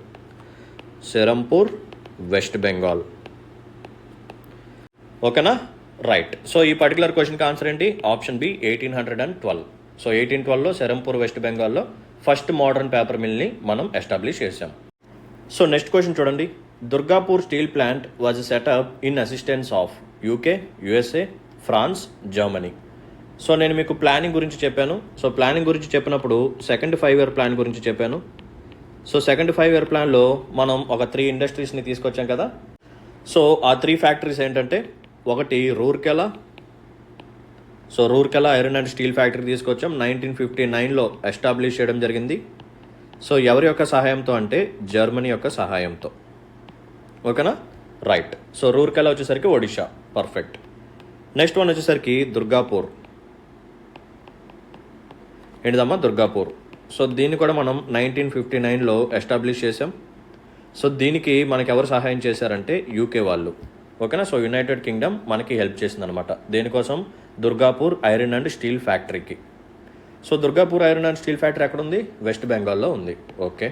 వెస్ట్ బెంగాల్, ఓకేనా, రైట్. సో ఈ పర్టికులర్ క్వశ్చన్కి ఆన్సర్ ఏంటి? Option B 1812. సో 1812లో సెరంపూర్ వెస్ట్ బెంగాల్లో ఫస్ట్ మోడర్న్ పేపర్ మిల్ని మనం ఎస్టాబ్లిష్ చేసాం. సో నెక్స్ట్ క్వశ్చన్ చూడండి. Durgapur steel plant was set up in assistance of UK, USA, France, Germany. So నేను మీకు ప్లానింగ్ గురించి చెప్పాను. సో ప్లానింగ్ గురించి చెప్పినప్పుడు సెకండ్ 5 ఇయర్ ప్లాన్ గురించి చెప్పాను. సో సెకండ్ 5 ఇయర్ ప్లాన్లో మనం ఒక 3 ఇండస్ట్రీస్ని తీసుకొచ్చాం కదా. సో ఆ 3 ఫ్యాక్టరీస్ ఏంటంటే, ఒకటి Rourkela. So Rourkela iron and steel factory తీసుకొచ్చాం, 1959లో ఎస్టాబ్లిష్ చేయడం జరిగింది. సో ఎవరి యొక్క సహాయంతో అంటే జర్మనీ యొక్క సహాయంతో, ఓకేనా, రైట్. సో రూర్కెలా వచ్చేసరికి ఒడిషా, పర్ఫెక్ట్. నెక్స్ట్ వన్ వచ్చేసరికి దుర్గాపూర్. ఏంటిదమ్మా? దుర్గాపూర్. సో దీన్ని కూడా మనం 1959లో ఎస్టాబ్లిష్ చేసాం. సో దీనికి మనకి ఎవరు సహాయం చేశారంటే యూకే వాళ్ళు, ఓకేనా. సో యునైటెడ్ కింగ్డమ్ మనకి హెల్ప్ చేసిందనమాట. దేనికోసం? దుర్గాపూర్ ఐరన్ అండ్ స్టీల్ ఫ్యాక్టరీకి. So Durgapur iron and steel factory ఎక్కడ ఉంది? వెస్ట్ బెంగాల్లో ఉంది, ఓకే.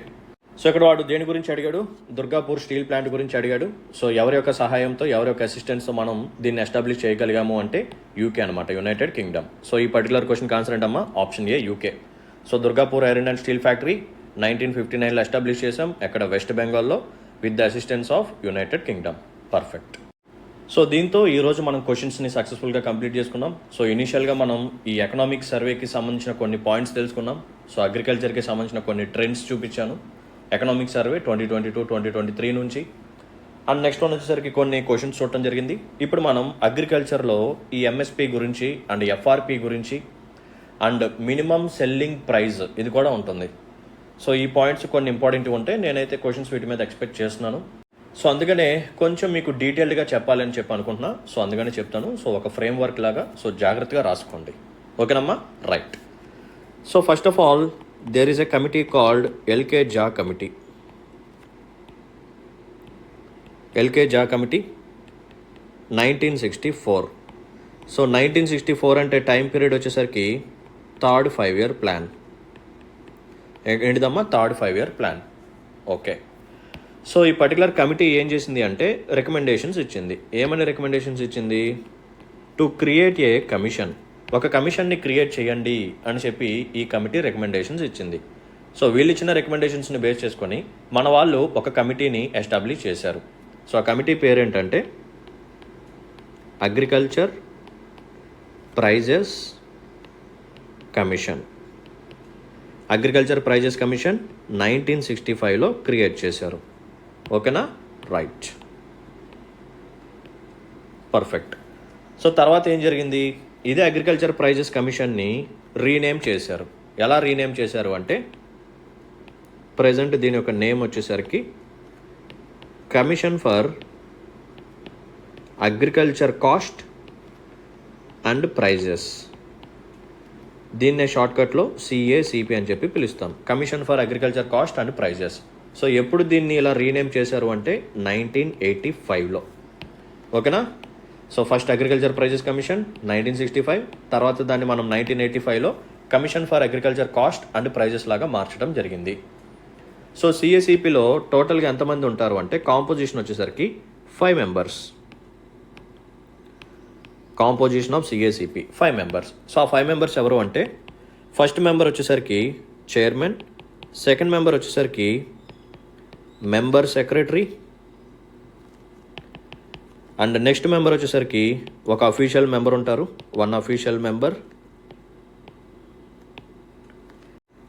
సో ఇక్కడ వాడు దేని గురించి అడిగాడు? దుర్గాపూర్ స్టీల్ ప్లాంట్ గురించి అడిగాడు. సో ఎవరి యొక్క సహాయంతో, ఎవరి యొక్క అసిస్టెన్స్తో మనం దీన్ని ఎస్టాబ్లిష్ చేయగలిగాము అంటే యూకే అనమాట, యునైటెడ్ కింగ్డమ్. సో ఈ పర్టికులర్ క్వశ్చన్కి ఆన్సర్ ఏంటమ్మా? Option A, UK. So Durgapur iron and steel factory 1959లో ఎస్టాబ్లిష్ చేసాం, ఎక్కడ? వెస్ట్ బెంగాల్లో, with the assistance of United Kingdom, perfect. So దీంతో ఈరోజు మనం క్వశ్చన్స్ని సక్సెస్ఫుల్గా కంప్లీట్ చేసుకున్నాం. సో ఇనీషియల్గా మనం ఈ ఎకనామిక్ సర్వేకి సంబంధించిన కొన్ని పాయింట్స్ తెలుసుకున్నాం. సో అగ్రికల్చర్కి సంబంధించిన కొన్ని ట్రెండ్స్ చూపించాను ఎకనామిక్ సర్వే 2022-2023 నుంచి. అండ్ నెక్స్ట్ వన్ వచ్చేసరికి కొన్ని క్వశ్చన్స్ చూడటం జరిగింది. ఇప్పుడు మనం అగ్రికల్చర్లో ఈ ఎంఎస్పి గురించి అండ్ ఎఫ్ఆర్పి గురించి అండ్ మినిమం సెల్లింగ్ ప్రైస్ ఇది కూడా ఉంటుంది. సో ఈ పాయింట్స్ కొన్ని ఇంపార్టెంట్ ఉంటాయి. నేనైతే క్వశ్చన్స్ వీటి మీద ఎక్స్పెక్ట్ చేస్తున్నాను. సో అందుకనే కొంచెం మీకు డీటెయిల్డ్గా చెప్పాలని చెప్పి అనుకుంటున్నా. సో అందుకనే చెప్తాను. సో ఒక ఫ్రేమ్ వర్క్ లాగా, సో జాగ్రత్తగా రాసుకోండి, ఓకేనమ్మా, right. So first of all there is a committee called LK Jha committee. LK Jha committee 1964. So 1964 అంటే టైం పీరియడ్ వచ్చేసరికి థర్డ్ 5 ఇయర్ ప్లాన్. ఏంటిదమ్మా? Third 5 year plan, okay. So ఈ particular committee ఏం చేసింది అంటే రికమెండేషన్స్ ఇచ్చింది. ఏమని రికమెండేషన్స్ ఇచ్చింది? టు క్రియేట్ ఏ కమిషన్, ఒక కమిషన్ని క్రియేట్ చేయండి అని చెప్పి ఈ కమిటీ రికమెండేషన్స్ ఇచ్చింది. సో వీళ్ళు ఇచ్చిన రికమెండేషన్స్ని బేస్ చేసుకొని మన వాళ్ళు ఒక కమిటీని ఎస్టాబ్లిష్ చేశారు. సో ఆ కమిటీ పేరు ఏంటంటే agriculture prices commission. Agriculture prices commission 1965లో క్రియేట్ చేశారు, ఓకేనా, రైట్, పర్ఫెక్ట్. సో తర్వాత ఏం జరిగింది? ఇదే అగ్రికల్చర్ ప్రైజెస్ కమిషన్ని రీనేమ్ చేశారు. ఎలా రీనేమ్ చేశారు అంటే ప్రజెంట్ దీని యొక్క నేమ్ వచ్చేసరికి commission for agriculture cost and prices. దీన్నే షార్ట్కట్లో CACP అని చెప్పి పిలుస్తాం, commission for agriculture cost and prices. So ఎప్పుడు దీన్ని ఇలా రీనేమ్ చేశారు అంటే 1985లో, ఓకేనా. So first agriculture prices commission 1965, తర్వాత దాన్ని మనం 1985లో commission for agriculture cost and prices లాగా మార్చడం జరిగింది. సో CACPలో టోటల్గా ఎంతమంది ఉంటారు అంటే కాంపోజిషన్ వచ్చేసరికి 5 members. Composition of CACP 5 members. So ఆ 5 మెంబర్స్ ఎవరు అంటే ఫస్ట్ మెంబర్ వచ్చేసరికి చైర్మన్, సెకండ్ మెంబర్ వచ్చేసరికి member secretary, and next member వచ్చేసరికి ఒక అఫీషియల్ మెంబర్ ఉంటారు, 1 official member,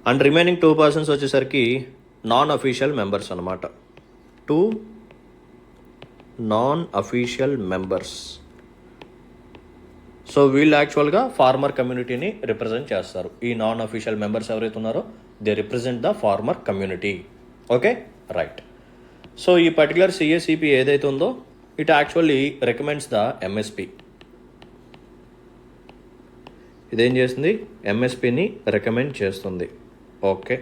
and remaining 2 persons వచ్చేసరికి నాన్ అఫీషియల్ మెంబర్స్ అనమాట. 2 నాన్ అఫీషియల్ మెంబర్స్. సో వీళ్ళు యాక్చువల్గా ఫార్మర్ కమ్యూనిటీని రిప్రజెంట్ చేస్తారు. ఈ నాన్ అఫీషియల్ మెంబర్స్ ఎవరైతే ఉన్నారో they represent the farmer community. Okay, right. So ఈ పర్టికులర్ సిఏసిపి ఏదైతే ఉందో it actually recommends the MSP. ఇదేం చేస్తుంది? ఎంఎస్పిని రికమెండ్ చేస్తుంది. ఓకే,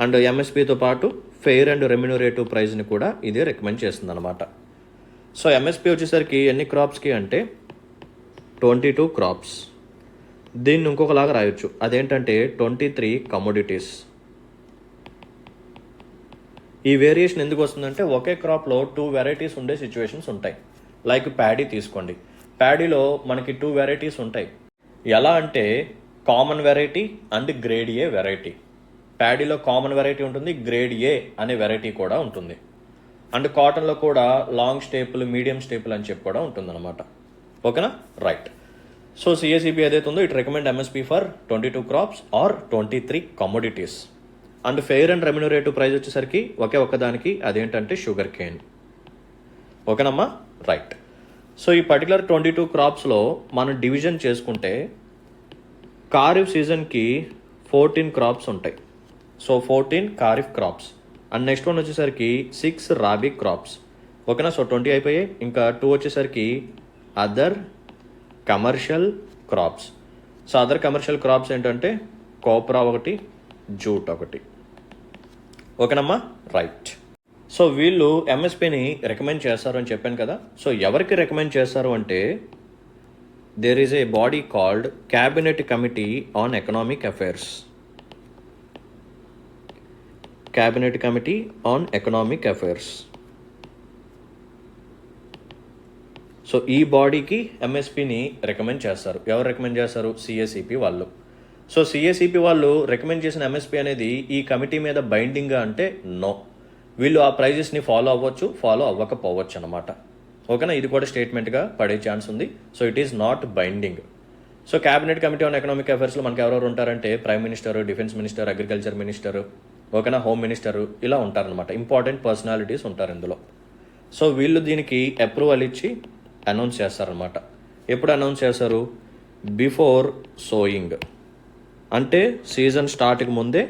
అండ్ ఎంఎస్పితో పాటు ఫెయిర్ అండ్ రెమ్యునరేటివ్ ప్రైస్ని కూడా ఇదే రికమెండ్ చేస్తుంది అనమాట. సో ఎంఎస్పి వచ్చేసరికి ఎన్ని క్రాప్స్కి అంటే 22 క్రాప్స్. దీన్ని ఇంకొకలాగా రాయొచ్చు, అదేంటంటే 23 కమోడిటీస్. ఈ వేరియేషన్ ఎందుకు వస్తుందంటే ఒకే క్రాప్లో 2 వెరైటీస్ ఉండే సిచ్యువేషన్స్ ఉంటాయి. లైక్ ప్యాడీ తీసుకోండి, ప్యాడీలో మనకి 2 వెరైటీస్ ఉంటాయి. ఎలా అంటే common variety and grade A variety. ప్యాడీలో కామన్ వెరైటీ ఉంటుంది, గ్రేడ్ ఏ అనే వెరైటీ కూడా ఉంటుంది. అండ్ కాటన్లో కూడా లాంగ్ స్టేపుల్, మీడియం స్టేపుల్ అని చెప్పి కూడా ఉంటుంది అనమాట. ఓకేనా, రైట్. సో సిఏసిపి ఏదైతే ఉందో it recommend MSP for 22 crops or 23 commodities. And fair and remunerative price వచ్చేసరికి ఒక్కదానికి, అదేంటంటే షుగర్ కేన్. ఓకేనమ్మా, రైట్. సో ఈ పర్టికులర్ 22 క్రాప్స్లో మనం డివిజన్ చేసుకుంటే ఖారిఫ్ సీజన్కి 14 క్రాప్స్ ఉంటాయి. So 14 kharif crops. And next one వచ్చేసరికి 6 రాబీ క్రాప్స్. ఓకేనా, సో 20 అయిపోయాయి. ఇంకా 2 వచ్చేసరికి other commercial crops. So other commercial crops ఏంటంటే కోప్రా ఒకటి, జూట్ ఒకటి. ఓకేనమ్మా, రైట్. సో వీళ్ళు ఎంఎస్పిని రికమెండ్ చేస్తారు అని చెప్పాను కదా. సో ఎవరికి రికమెండ్ చేస్తారు అంటే there is a body called cabinet committee on economic affairs. Cabinet committee on economic affairs. So ఈ బాడీకి ఎంఎస్పిని రికమెండ్ చేస్తారు. ఎవరు రికమెండ్ చేస్తారు? సిఏసిపి వాళ్ళు. సో సిఏసిపి వాళ్ళు రికమెండ్ చేసిన ఎంఎస్పి అనేది ఈ కమిటీ మీద బైండింగ్గా అంటే నో. వీళ్ళు ఆ ప్రైజెస్ని ఫాలో అవ్వచ్చు, ఫాలో అవ్వకపోవచ్చు అనమాట. ఓకేనా, ఇది కూడా స్టేట్మెంట్గా పడే ఛాన్స్ ఉంది. So it is not binding. So cabinet committee on economic అఫైర్స్లో మనకి ఎవరెవరు ఉంటారంటే prime minister, defence minister, agriculture minister, ఓకేనా, హోమ్ మినిస్టర్, ఇలా ఉంటారనమాట. ఇంపార్టెంట్ పర్సనాలిటీస్ ఉంటారు ఇందులో. సో వీళ్ళు దీనికి అప్రూవల్ ఇచ్చి అనౌన్స్ చేస్తారనమాట. ఎప్పుడు అనౌన్స్ చేస్తారు? బిఫోర్ సోయింగ్, అంటే సీజన్ స్టార్ట్కి ముందే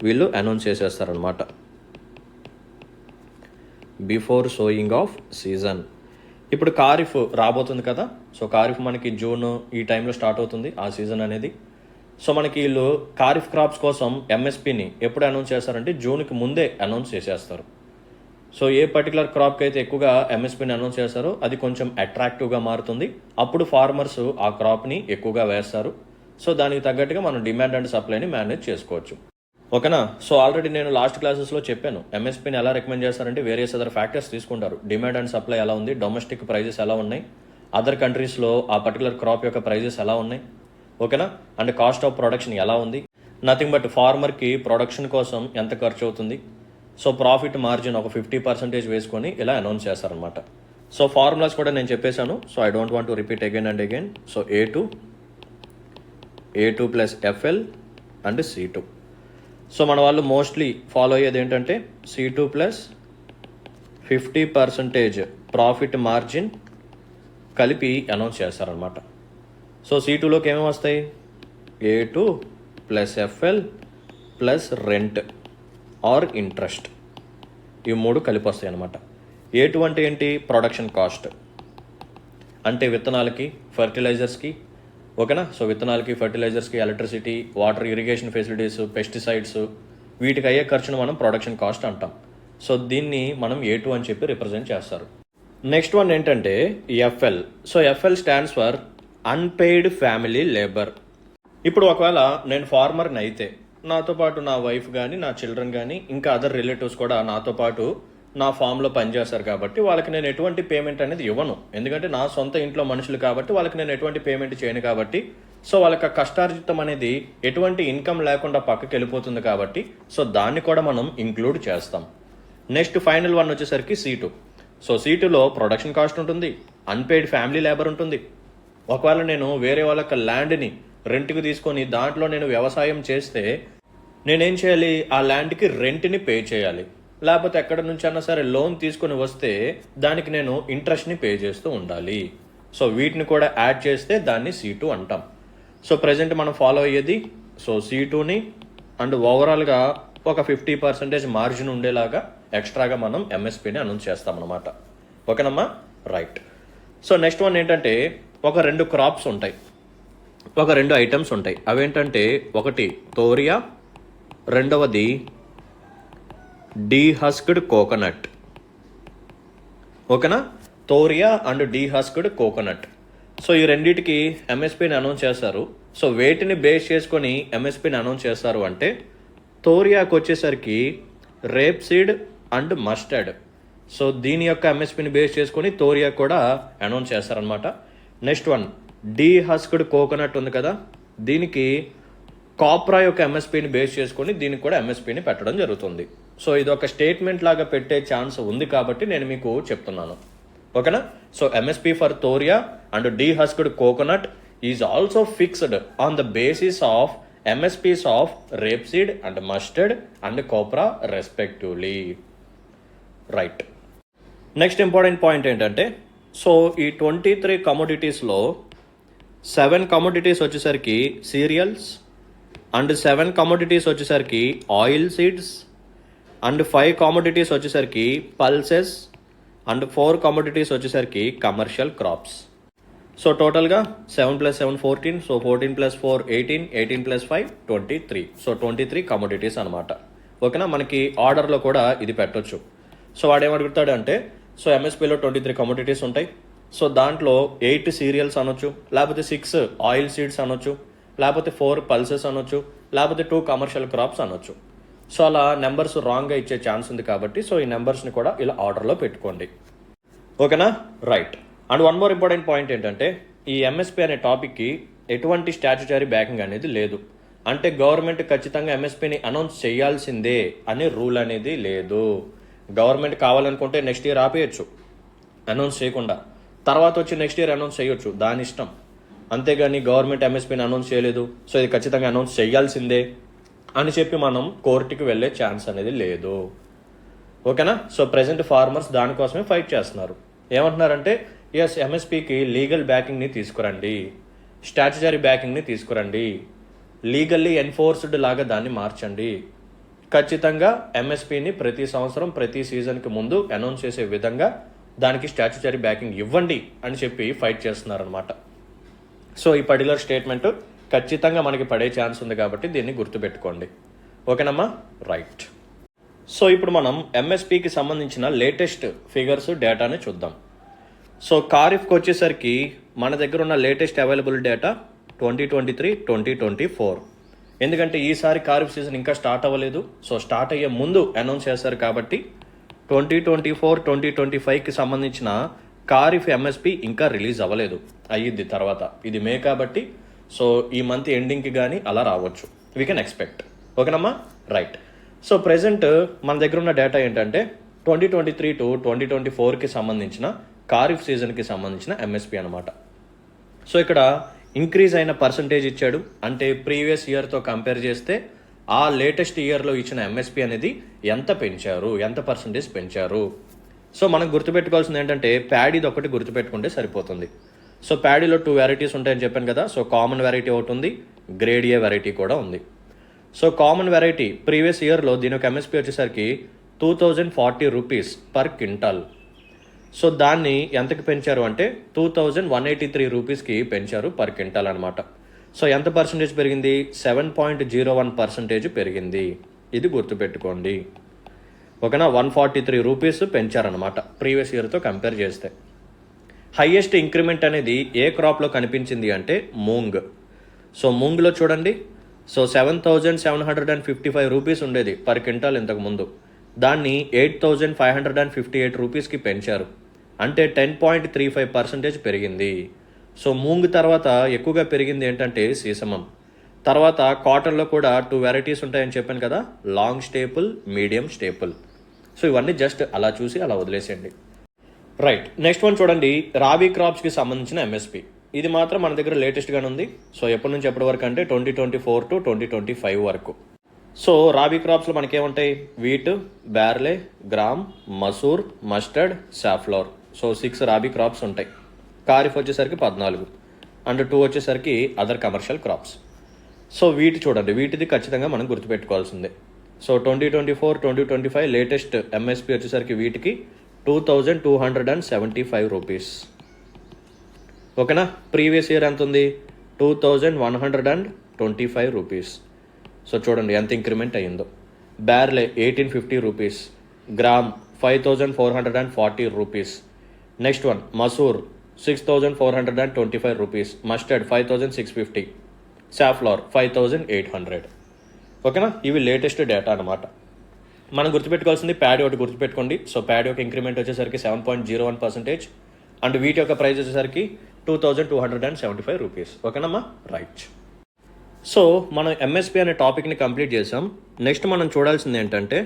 వీళ్ళు అనౌన్స్ చేసేస్తారనమాట. Before sowing of season. ఇప్పుడు ఖారిఫ్ రాబోతుంది కదా. సో ఖారిఫ్ మనకి జూన్ ఈ టైంలో స్టార్ట్ అవుతుంది ఆ సీజన్ అనేది. సో మనకి వీళ్ళు ఖారిఫ్ క్రాప్స్ కోసం ఎంఎస్పిని ఎప్పుడు అనౌన్స్ చేస్తారంటే జూన్కి ముందే అనౌన్స్ చేసేస్తారు. సో ఏ పర్టికులర్ క్రాప్కి అయితే ఎక్కువగా ఎంఎస్పిని అనౌన్స్ చేస్తారో అది కొంచెం అట్రాక్టివ్గా మారుతుంది. అప్పుడు ఫార్మర్స్ ఆ క్రాప్ని ఎక్కువగా వేస్తారు. సో దానికి తగ్గట్టుగా మనం డిమాండ్ అండ్ సప్లైని మేనేజ్ చేసుకోవచ్చు. ఓకేనా. సో ఆల్రెడీ నేను లాస్ట్ క్లాసెస్లో చెప్పాను ఎంఎస్పిని ఎలా రికమెండ్ చేస్తారంటే వేరియస్ అదర్ ఫ్యాక్టర్స్ తీసుకుంటారు. డిమాండ్ అండ్ సప్లై ఎలా ఉంది, డొమెస్టిక్ ప్రైజెస్ ఎలా ఉన్నాయి, అదర్ కంట్రీస్లో ఆ పర్టికులర్ క్రాప్ యొక్క ప్రైజెస్ ఎలా ఉన్నాయి, ఓకేనా, అండ్ కాస్ట్ ఆఫ్ ప్రొడక్షన్ ఎలా ఉంది. నథింగ్ బట్ ఫార్మర్కి ప్రొడక్షన్ కోసం ఎంత ఖర్చు అవుతుంది, సో ప్రాఫిట్ మార్జిన్ ఒక 50% వేసుకొని ఇలా అనౌన్స్ చేస్తారనమాట. సో ఫార్ములాస్ కూడా నేను చెప్పేశాను. So I don't want to repeat again and again. So A2 plus FL and C2. So మన వాళ్ళు మోస్ట్లీ ఫాలో అయ్యేది ఏంటంటే C2 ప్లస్ 50% ప్రాఫిట్ మార్జిన్ కలిపి అనౌన్స్ చేస్తారనమాట. సో C2లోకి ఏమేమి వస్తాయి? A2 plus FL plus rent are interest, ఇవి 3 కలిపి వస్తాయి అనమాట. A2 అంటే ఏంటి? ప్రొడక్షన్ కాస్ట్, అంటే విత్తనాలకి, ఫర్టిలైజర్స్కి, ఓకేనా. సో విత్తనాలకి, ఫర్టిలైజర్స్కి, electricity, water, irrigation facilities, pesticides, వీటికి అయ్యే ఖర్చును మనం ప్రొడక్షన్ కాస్ట్ అంటాం. సో దీన్ని మనం A2 అని చెప్పి రిప్రజెంట్ చేస్తారు. నెక్స్ట్ వన్ ఏంటంటే FL. So FL stands for unpaid family labour. ఇప్పుడు ఒకవేళ నేను ఫార్మర్ని అయితే నాతో పాటు నా వైఫ్ కానీ, నా చిల్డ్రన్ కానీ, ఇంకా అదర్ రిలేటివ్స్ కూడా నాతో పాటు నా ఫామ్లో పనిచేస్తారు కాబట్టి వాళ్ళకి నేను ఎటువంటి పేమెంట్ అనేది ఇవ్వను. ఎందుకంటే నా సొంత ఇంట్లో మనుషులు కాబట్టి వాళ్ళకి నేను ఎటువంటి పేమెంట్ చేయను కాబట్టి. సో వాళ్ళకి కష్టార్జితం అనేది ఎటువంటి ఇన్కమ్ లేకుండా పక్కకి వెళ్ళిపోతుంది కాబట్టి సో దాన్ని కూడా మనం ఇంక్లూడ్ చేస్తాం. నెక్స్ట్ ఫైనల్ వన్ వచ్చేసరికి C2. సో C2లో ప్రొడక్షన్ కాస్ట్ ఉంటుంది, అన్పెయిడ్ ఫ్యామిలీ లేబర్ ఉంటుంది. ఒకవేళ నేను వేరే వాళ్ళకి ల్యాండ్ని రెంట్కి తీసుకొని దాంట్లో నేను వ్యవసాయం చేస్తే నేనేం చేయాలి? ఆ ల్యాండ్కి రెంట్ని పే చేయాలి. లేకపోతే ఎక్కడ నుంచి అన్నా సరే లోన్ తీసుకొని వస్తే దానికి నేను ఇంట్రెస్ట్ని పే చేస్తూ ఉండాలి. సో వీటిని కూడా యాడ్ చేస్తే దాన్ని C2 అంటాం. సో ప్రజెంట్ మనం ఫాలో అయ్యేది సో C2ని అండ్ ఓవరాల్గా ఒక 50% మార్జిన్ ఉండేలాగా ఎక్స్ట్రాగా మనం ఎంఎస్పీని అనౌన్స్ చేస్తామన్నమాట. ఓకేనమ్మా, రైట్. సో నెక్స్ట్ వన్ ఏంటంటే ఒక 2 క్రాప్స్ ఉంటాయి, ఒక 2 ఐటమ్స్ ఉంటాయి. అవేంటంటే ఒకటి తోరియా, రెండవది డీహస్క్డ్ కోకోనట్. ఓకేనా, తోరియా అండ్ డీహస్క్డ్ కోకోనట్. సో ఈ రెండింటికి ఎంఎస్పీని అనౌన్స్ చేస్తారు. సో వేటిని బేస్ చేసుకొని ఎంఎస్పీని అనౌన్స్ చేస్తారు అంటే తోరియాకి వచ్చేసరికి rape seed and mustard. So దీని యొక్క ఎంఎస్పీని బేస్ చేసుకొని తోరియా కూడా అనౌన్స్ చేస్తారనమాట. నెక్స్ట్ వన్ డీహస్క్డ్ కోకోనట్ ఉంది కదా, దీనికి కాప్రా యొక్క ఎంఎస్పీని బేస్ చేసుకొని దీనికి కూడా ఎంఎస్పీని పెట్టడం జరుగుతుంది. సో ఇది ఒక స్టేట్మెంట్ లాగా పెట్టే ఛాన్స్ ఉంది కాబట్టి నేను మీకు చెప్తున్నాను. ఓకేనా, so MSP for toria and dehusked coconut is also fixed on the basis of MSPs of rapeseed and mustard and copra respectively. Right. Next important point ఏంటంటే సో ఈ 23 కమోడిటీస్లో 7 కమోడిటీస్ వచ్చేసరికి సీరియల్స్ అండ్ 7 కమోడిటీస్ వచ్చేసరికి ఆయిల్ సీడ్స్ అండ్ 5 కమోడిటీస్ వచ్చేసరికి pulses and 4 commodities వచ్చేసరికి commercial crops. So టోటల్గా 7 + 7 14, so 14 + 4 18, 18 + 5 23. So 23 commodities అనమాట. ఓకేనా, మనకి ఆర్డర్లో కూడా ఇది పెట్టొచ్చు. సో వాడు ఏమడుగుతాడు అంటే సో ఎంఎస్పీలో 23 కమోడిటీస్ ఉంటాయి. సో దాంట్లో 8 సీరియల్స్ అనొచ్చు, లేకపోతే 6 ఆయిల్ సీడ్స్ అనొచ్చు, లేకపోతే 4 పల్సెస్ అనొచ్చు, లేకపోతే 2 కమర్షియల్ క్రాప్స్ అనొచ్చు. సో అలా నెంబర్స్ రాంగ్గా ఇచ్చే ఛాన్స్ ఉంది కాబట్టి సో ఈ నెంబర్స్ని కూడా ఇలా ఆర్డర్లో పెట్టుకోండి. ఓకేనా, right. And one more important point ఏంటంటే ఈ ఎంఎస్పీ అనే టాపిక్కి ఎటువంటి స్టాట్యుటరీ బ్యాకింగ్ అనేది లేదు. అంటే గవర్నమెంట్ ఖచ్చితంగా ఎంఎస్పీని అనౌన్స్ చేయాల్సిందే అనే రూల్ అనేది లేదు. గవర్నమెంట్ కావాలనుకుంటే నెక్స్ట్ ఇయర్ ఆపేయచ్చు అనౌన్స్ చేయకుండా, తర్వాత వచ్చి నెక్స్ట్ ఇయర్ అనౌన్స్ చేయొచ్చు, దాని ఇష్టం. అంతేగాని గవర్నమెంట్ ఎంఎస్పీని అనౌన్స్ చేయలేదు సో ఇది ఖచ్చితంగా అనౌన్స్ చేయాల్సిందే అని చెప్పి మనం కోర్టుకి వెళ్ళే ఛాన్స్ అనేది లేదు. ఓకేనా, సో ప్రెసెంట్ ఫార్మర్స్ దానికోసమే ఫైట్ చేస్తున్నారు. ఏమంటున్నారంటే ఎస్ ఎంఎస్పీకి లీగల్ బ్యాకింగ్ని తీసుకురండి, స్టాట్యుటరీ బ్యాకింగ్ని తీసుకురండి, లీగల్లీ ఎన్ఫోర్స్డ్ లాగా దాన్ని మార్చండి, ఖచ్చితంగా ఎంఎస్పీని ప్రతి సంవత్సరం ప్రతి సీజన్కి ముందు అనౌన్స్ చేసే విధంగా దానికి స్టాట్యుటరీ బ్యాకింగ్ ఇవ్వండి అని చెప్పి ఫైట్ చేస్తున్నారనమాట. సో ఈ పర్టికులర్ స్టేట్మెంట్ ఖచ్చితంగా మనకి పడే ఛాన్స్ ఉంది కాబట్టి దీన్ని గుర్తుపెట్టుకోండి. ఓకేనమ్మా, రైట్. సో ఇప్పుడు మనం ఎంఎస్పీకి సంబంధించిన లేటెస్ట్ ఫిగర్స్ డేటాని చూద్దాం. సో ఖరీఫ్కి వచ్చేసరికి మన దగ్గర ఉన్న లేటెస్ట్ అవైలబుల్ డేటా 2023, 2024. ఎందుకంటే ఈసారి ఖరీఫ్ సీజన్ ఇంకా స్టార్ట్ అవ్వలేదు. సో స్టార్ట్ అయ్యే ముందు అనౌన్స్ చేస్తారు కాబట్టి 2024, 2025కి సంబంధించిన ఖరీఫ్ ఎంఎస్పీ ఇంకా రిలీజ్ అవ్వలేదు, అయ్యిద్ది తర్వాత. ఇది మే కాబట్టి సో ఈ మంత్ ఎండింగ్కి కానీ అలా రావచ్చు, వీ కెన్ ఎక్స్పెక్ట్. ఓకేనమ్మా, రైట్. సో ప్రెసెంట్ మన దగ్గర ఉన్న డేటా ఏంటంటే 2023 to 2024కి సంబంధించిన ఖరీఫ్ సీజన్కి సంబంధించిన ఎంఎస్పీ అనమాట. సో ఇక్కడ ఇంక్రీజ్ అయిన పర్సంటేజ్ ఇచ్చాడు, అంటే ప్రీవియస్ ఇయర్తో కంపేర్ చేస్తే ఆ లేటెస్ట్ ఇయర్లో ఇచ్చిన ఎంఎస్పీ అనేది ఎంత పెంచారు, ఎంత పర్సంటేజ్ పెంచారు. సో మనం గుర్తుపెట్టుకోవాల్సింది ఏంటంటే ప్యాడీది ఒకటి గుర్తుపెట్టుకుంటే సరిపోతుంది. సో ప్యాడీలో 2 వెరైటీస్ ఉంటాయని చెప్పాను కదా. సో కామన్ వెరైటీ ఒకటి ఉంది, గ్రేడ్ ఏ వెరైటీ కూడా ఉంది. సో కామన్ వెరైటీ ప్రీవియస్ ఇయర్లో దీని యొక్క ఎంఎస్పీ వచ్చేసరికి 2040 రూపీస్ పర్ క్వింటాల్. సో దాన్ని ఎంతకి పెంచారు అంటే 2183 రూపీస్కి పెంచారు పర్ క్వింటాల్ అనమాట. సో ఎంత పర్సంటేజ్ పెరిగింది? 7.01% పెరిగింది. ఇది గుర్తుపెట్టుకోండి. ఓకేనా, 143 రూపీస్ పెంచారనమాట ప్రీవియస్ ఇయర్తో కంపేర్ చేస్తే. హైయెస్ట్ ఇంక్రిమెంట్ అనేది ఏ క్రాప్లో కనిపించింది అంటే మూంగ్. సో మూంగ్లో చూడండి, సో 7,755 రూపీస్ ఉండేది పర్ క్వింటాల్ ఇంతకు ముందు, దాన్ని 8,558 రూపీస్కి పెంచారు, అంటే 10.35% పెరిగింది. సో మూంగ్ తర్వాత ఎక్కువగా పెరిగింది ఏంటంటే సీసమం. తర్వాత కాటన్లో కూడా 2 వెరైటీస్ ఉంటాయని చెప్పాను కదా, long staple, medium staple. So ఇవన్నీ జస్ట్ అలా చూసి అలా వదిలేసేయండి. రైట్. నెక్స్ట్ వన్ చూడండి, రాబీ క్రాప్స్కి సంబంధించిన ఎంఎస్పీ. ఇది మాత్రం మన దగ్గర లేటెస్ట్గానే ఉంది. సో ఎప్పటి నుంచి ఎప్పటి వరకు అంటే 2024 to 2025 వరకు. సో రాబీ క్రాప్స్లో మనకేముంటాయి? Wheat, barley, gram, masoor, mustard, safflower. So 6 rabi crops ఉంటాయి. ఖరీఫ్ వచ్చేసరికి 14 అండ్ 2 వచ్చేసరికి అదర్ కమర్షియల్ క్రాప్స్. సో వీటి చూడండి, వీటిది ఖచ్చితంగా మనం గుర్తుపెట్టుకోవాల్సిందే. సో 2024-2025 లేటెస్ట్ ఎంఎస్పి వచ్చేసరికి వీటికి 2275 రూపీస్. ఓకేనా. ప్రీవియస్ ఇయర్ ఎంత ఉంది? 2125 రూపీస్. సో చూడండి ఎంత ఇంక్రిమెంట్ అయ్యిందో. బ్యార్లే 1850 rupees, gram 5440 rupees. Next one masoor 6425 rupees, mustard 5650, safflower 5800. ఓకేనా. ఇవి లేటెస్ట్ డేటా అనమాట. మనం గుర్తుపెట్టుకోవాల్సింది ప్యాడీ ఒకటి గుర్తుపెట్టుకోండి. సో ప్యాడీ యొక్క ఇంక్రిమెంట్ వచ్చేసరికి 7.01%, అండ్ వీటి యొక్క ప్రైస్ వచ్చేసరికి 2275 రూపీస్. ఓకేనమ్మా, రైట్. సో మనం ఎంఎస్పి అనే టాపిక్ని కంప్లీట్ చేసాం. నెక్స్ట్ మనం చూడాల్సింది ఏంటంటే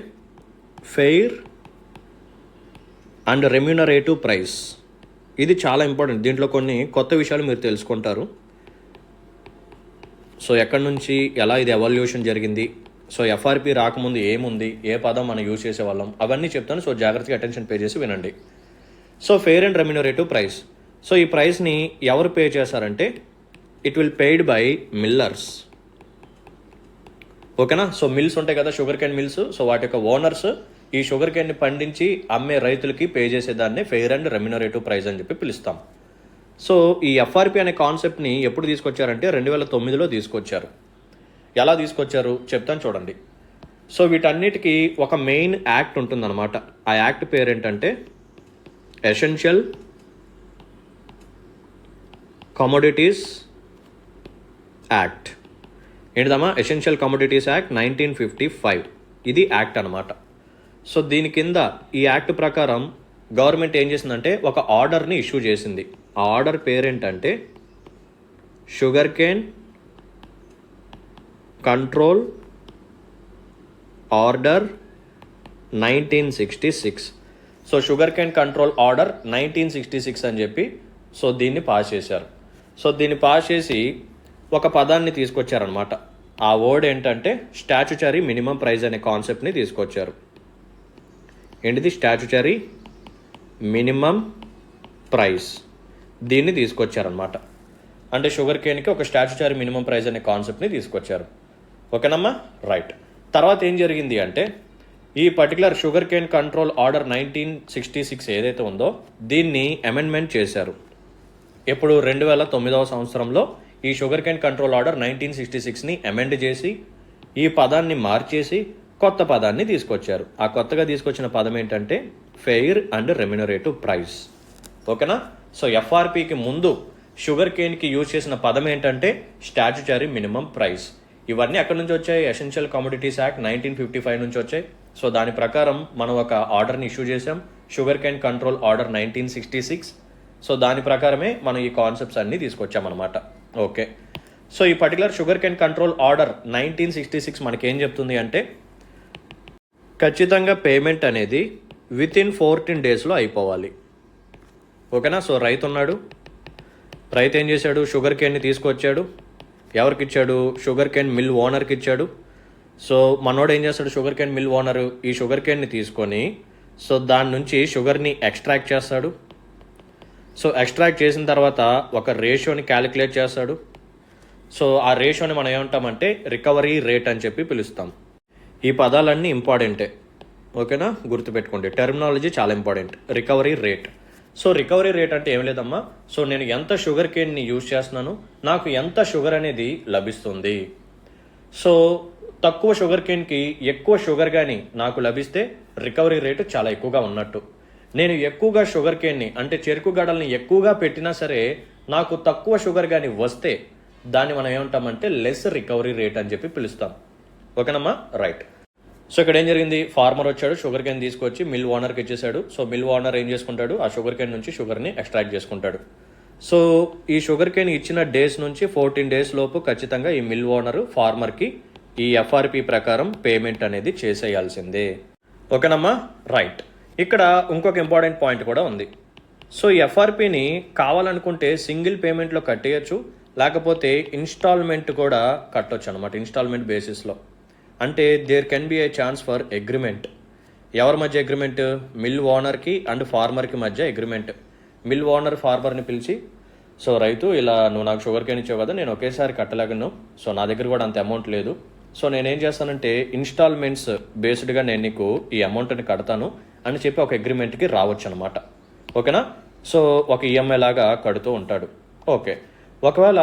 ఫెయిర్ అండ్ రెమ్యూనరేటివ్ ప్రైస్. ఇది చాలా ఇంపార్టెంట్. దీంట్లో కొన్ని కొత్త విషయాలు మీరు తెలుసుకుంటారు. సో ఎక్కడి నుంచి ఎలా ఇది ఎవల్యూషన్ జరిగింది, సో ఎఫ్ఆర్పి రాకముందు ఏముంది, ఏ పదం మనం యూజ్ చేసేవాళ్ళం, అవన్నీ చెప్తాను. సో జాగ్రత్తగా అటెన్షన్ పే చేసి వినండి. So fair and remunerative price. So ఈ ప్రైస్ని ఎవరు పే చేశారంటే it will paid by millers. ఓకేనా. సో మిల్స్ ఉంటాయి కదా, షుగర్ కేన్ మిల్స్. సో వాటి యొక్క ఓనర్స్ ఈ షుగర్ కేన్ని పండించి అమ్మే రైతులకి పే చేసేదాన్ని ఫెయిర్ అండ్ రెమ్యూనరేటివ్ ప్రైస్ అని చెప్పి పిలుస్తాం. సో ఈ ఎఫ్ఆర్పి అనే కాన్సెప్ట్ని ఎప్పుడు తీసుకొచ్చారంటే 2009లో తీసుకొచ్చారు. ఎలా తీసుకొచ్చారు చెప్తాను చూడండి. సో వీటన్నిటికీ ఒక మెయిన్ యాక్ట్ ఉంటుందన్నమాట. ఆ యాక్ట్ పేరు ఏంటంటే ఎసెన్షియల్ కమోడిటీస్ యాక్ట్. ఏంటిదమ్మా? Essential commodities act 1955. ఇది యాక్ట్ అనమాట. సో దీని కింద ఈ యాక్ట్ ప్రకారం గవర్నమెంట్ ఏం చేసిందంటే ఒక ఆర్డర్ని ఇష్యూ చేసింది. ఆ ఆర్డర్ పేరేంటంటే sugar cane control order 1966. So sugar cane control order 1966 అని చెప్పి సో దీన్ని పాస్ చేశారు. సో దీన్ని పాస్ చేసి ఒక పదాన్ని తీసుకొచ్చారనమాట. ఆ వర్డ్ ఏంటంటే స్టాచ్యుటరీ మినిమం ప్రైస్ అనే కాన్సెప్ట్ని తీసుకొచ్చారు. ఏంటిది? Statutory minimum price. దీన్ని తీసుకొచ్చారనమాట. అంటే షుగర్ కేన్కి ఒక స్టాచ్యుటరీ మినిమం ప్రైస్ అనే కాన్సెప్ట్ని తీసుకొచ్చారు. ఓకేనమ్మా, రైట్. తర్వాత ఏం జరిగింది అంటే ఈ particular sugar cane control order 1966 ఏదైతే ఉందో దీన్ని అమెండ్మెంట్ చేశారు. ఇప్పుడు 2009వ సంవత్సరంలో ఈ షుగర్ కేన్ కంట్రోల్ ఆర్డర్ 1966ని అమెండ్ చేసి ఈ పదాన్ని మార్చేసి కొత్త పదాన్ని తీసుకొచ్చారు. ఆ కొత్తగా తీసుకొచ్చిన పదం ఏంటంటే ఫెయిర్ అండ్ రెమ్యూనరేటివ్ ప్రైస్. ఓకేనా. సో ఎఫ్ఆర్పికి ముందు షుగర్ కేన్కి యూజ్ చేసిన పదం ఏంటంటే స్టాచ్యుటరీ మినిమం ప్రైస్. ఇవన్నీ ఎక్కడి నుంచి వచ్చాయి? ఎసెన్షియల్ కమోడిటీస్ యాక్ట్ 1955 నుంచి వచ్చాయి. సో దాని ప్రకారం మనం ఒక ఆర్డర్ని ఇష్యూ చేసాం, sugar cane control order 1966. So దాని ప్రకారమే మనం ఈ కాన్సెప్ట్స్ అన్నీ తీసుకొచ్చామన్నమాట. ఓకే. సో ఈ particular sugar cane control order 1966 మనకేం చెప్తుంది అంటే ఖచ్చితంగా పేమెంట్ అనేది వితిన్ 14 డేస్లో అయిపోవాలి. ఓకేనా. సో రైతు ఉన్నాడు, రైతు ఏం చేశాడు? షుగర్ కేన్ని తీసుకొచ్చాడు. ఎవరికి ఇచ్చాడు? షుగర్ కేన్ మిల్ ఓనర్కి ఇచ్చాడు. సో మనోడు ఏం చేస్తాడు? షుగర్ కేన్ మిల్ ఓనరు ఈ షుగర్ కేన్ని తీసుకొని సో దాని నుంచి షుగర్ని ఎక్స్ట్రాక్ట్ చేస్తాడు. సో ఎక్స్ట్రాక్ట్ చేసిన తర్వాత ఒక రేషియోని క్యాలిక్యులేట్ చేస్తాడు. సో ఆ రేషియోని మనం ఏమంటామంటే రికవరీ రేట్ అని చెప్పి పిలుస్తాం. ఈ పదాలన్నీ ఇంపార్టెంటే. ఓకేనా, గుర్తుపెట్టుకోండి. టెర్మినాలజీ చాలా important. Recovery rate. So recovery rate అంటే ఏం లేదమ్మా, సో నేను ఎంత షుగర్ కేన్ని యూజ్ చేస్తున్నాను, నాకు ఎంత షుగర్ అనేది లభిస్తుంది. సో తక్కువ షుగర్ కేన్కి ఎక్కువ షుగర్ కానీ నాకు లభిస్తే రికవరీ రేటు చాలా ఎక్కువగా ఉన్నట్టు. నేను ఎక్కువగా షుగర్ కేన్ని అంటే చెరుకు గడల్ని ఎక్కువగా పెట్టినా సరే నాకు తక్కువ షుగర్ కానీ వస్తే దాన్ని మనం ఏమంటామంటే లెస్ రికవరీ రేట్ అని చెప్పి పిలుస్తాం. ఓకేనమ్మా, రైట్. సో ఇక్కడ ఏం జరిగింది? ఫార్మర్ వచ్చాడు, షుగర్ కేన్ తీసుకొచ్చి మిల్ ఓనర్కి ఇచ్చేసాడు. సో మిల్ ఓనర్ ఏం చేసుకుంటాడు? ఆ షుగర్ కేన్ నుంచి షుగర్ని ఎక్స్ట్రాక్ట్ చేసుకుంటాడు. సో ఈ షుగర్ కేన్ ఇచ్చిన డేస్ నుంచి 14 డేస్ లోపు ఖచ్చితంగా ఈ మిల్ ఓనరు ఫార్మర్కి ఈ ఎఫ్ఆర్పి ప్రకారం పేమెంట్ అనేది చేసేయాల్సిందే. ఓకేనమ్మా, రైట్. ఇక్కడ ఇంకొక ఇంపార్టెంట్ పాయింట్ కూడా ఉంది. సో ఈ ఎఫ్ఆర్పిని కావాలనుకుంటే సింగిల్ పేమెంట్లో కట్టేయచ్చు, లేకపోతే ఇన్స్టాల్మెంట్ కూడా కట్టొచ్చు అనమాట. ఇన్స్టాల్మెంట్ బేసిస్లో అంటే there can be a chance for agreement. ఎవరి మధ్య అగ్రిమెంట్? మిల్ ఓనర్కి అండ్ ఫార్మర్కి మధ్య అగ్రిమెంట్. మిల్ ఓనర్ ఫార్మర్ని పిలిచి సో రైతు ఇలా నువ్వు నాకు షుగర్ కేన్ ఇచ్చావు కదా, నేను ఒకేసారి కట్టలేగను, సో నా దగ్గర కూడా అంత అమౌంట్ లేదు, సో నేనేం చేస్తానంటే ఇన్స్టాల్మెంట్స్ బేస్డ్గా నేను నీకు ఈ అమౌంట్ని కడతాను అని చెప్పి ఒక అగ్రిమెంట్కి రావచ్చు అనమాట. ఓకేనా? సో ఒక ఈఎంఐ లాగా కడుతూ ఉంటాడు. ఓకే, ఒకవేళ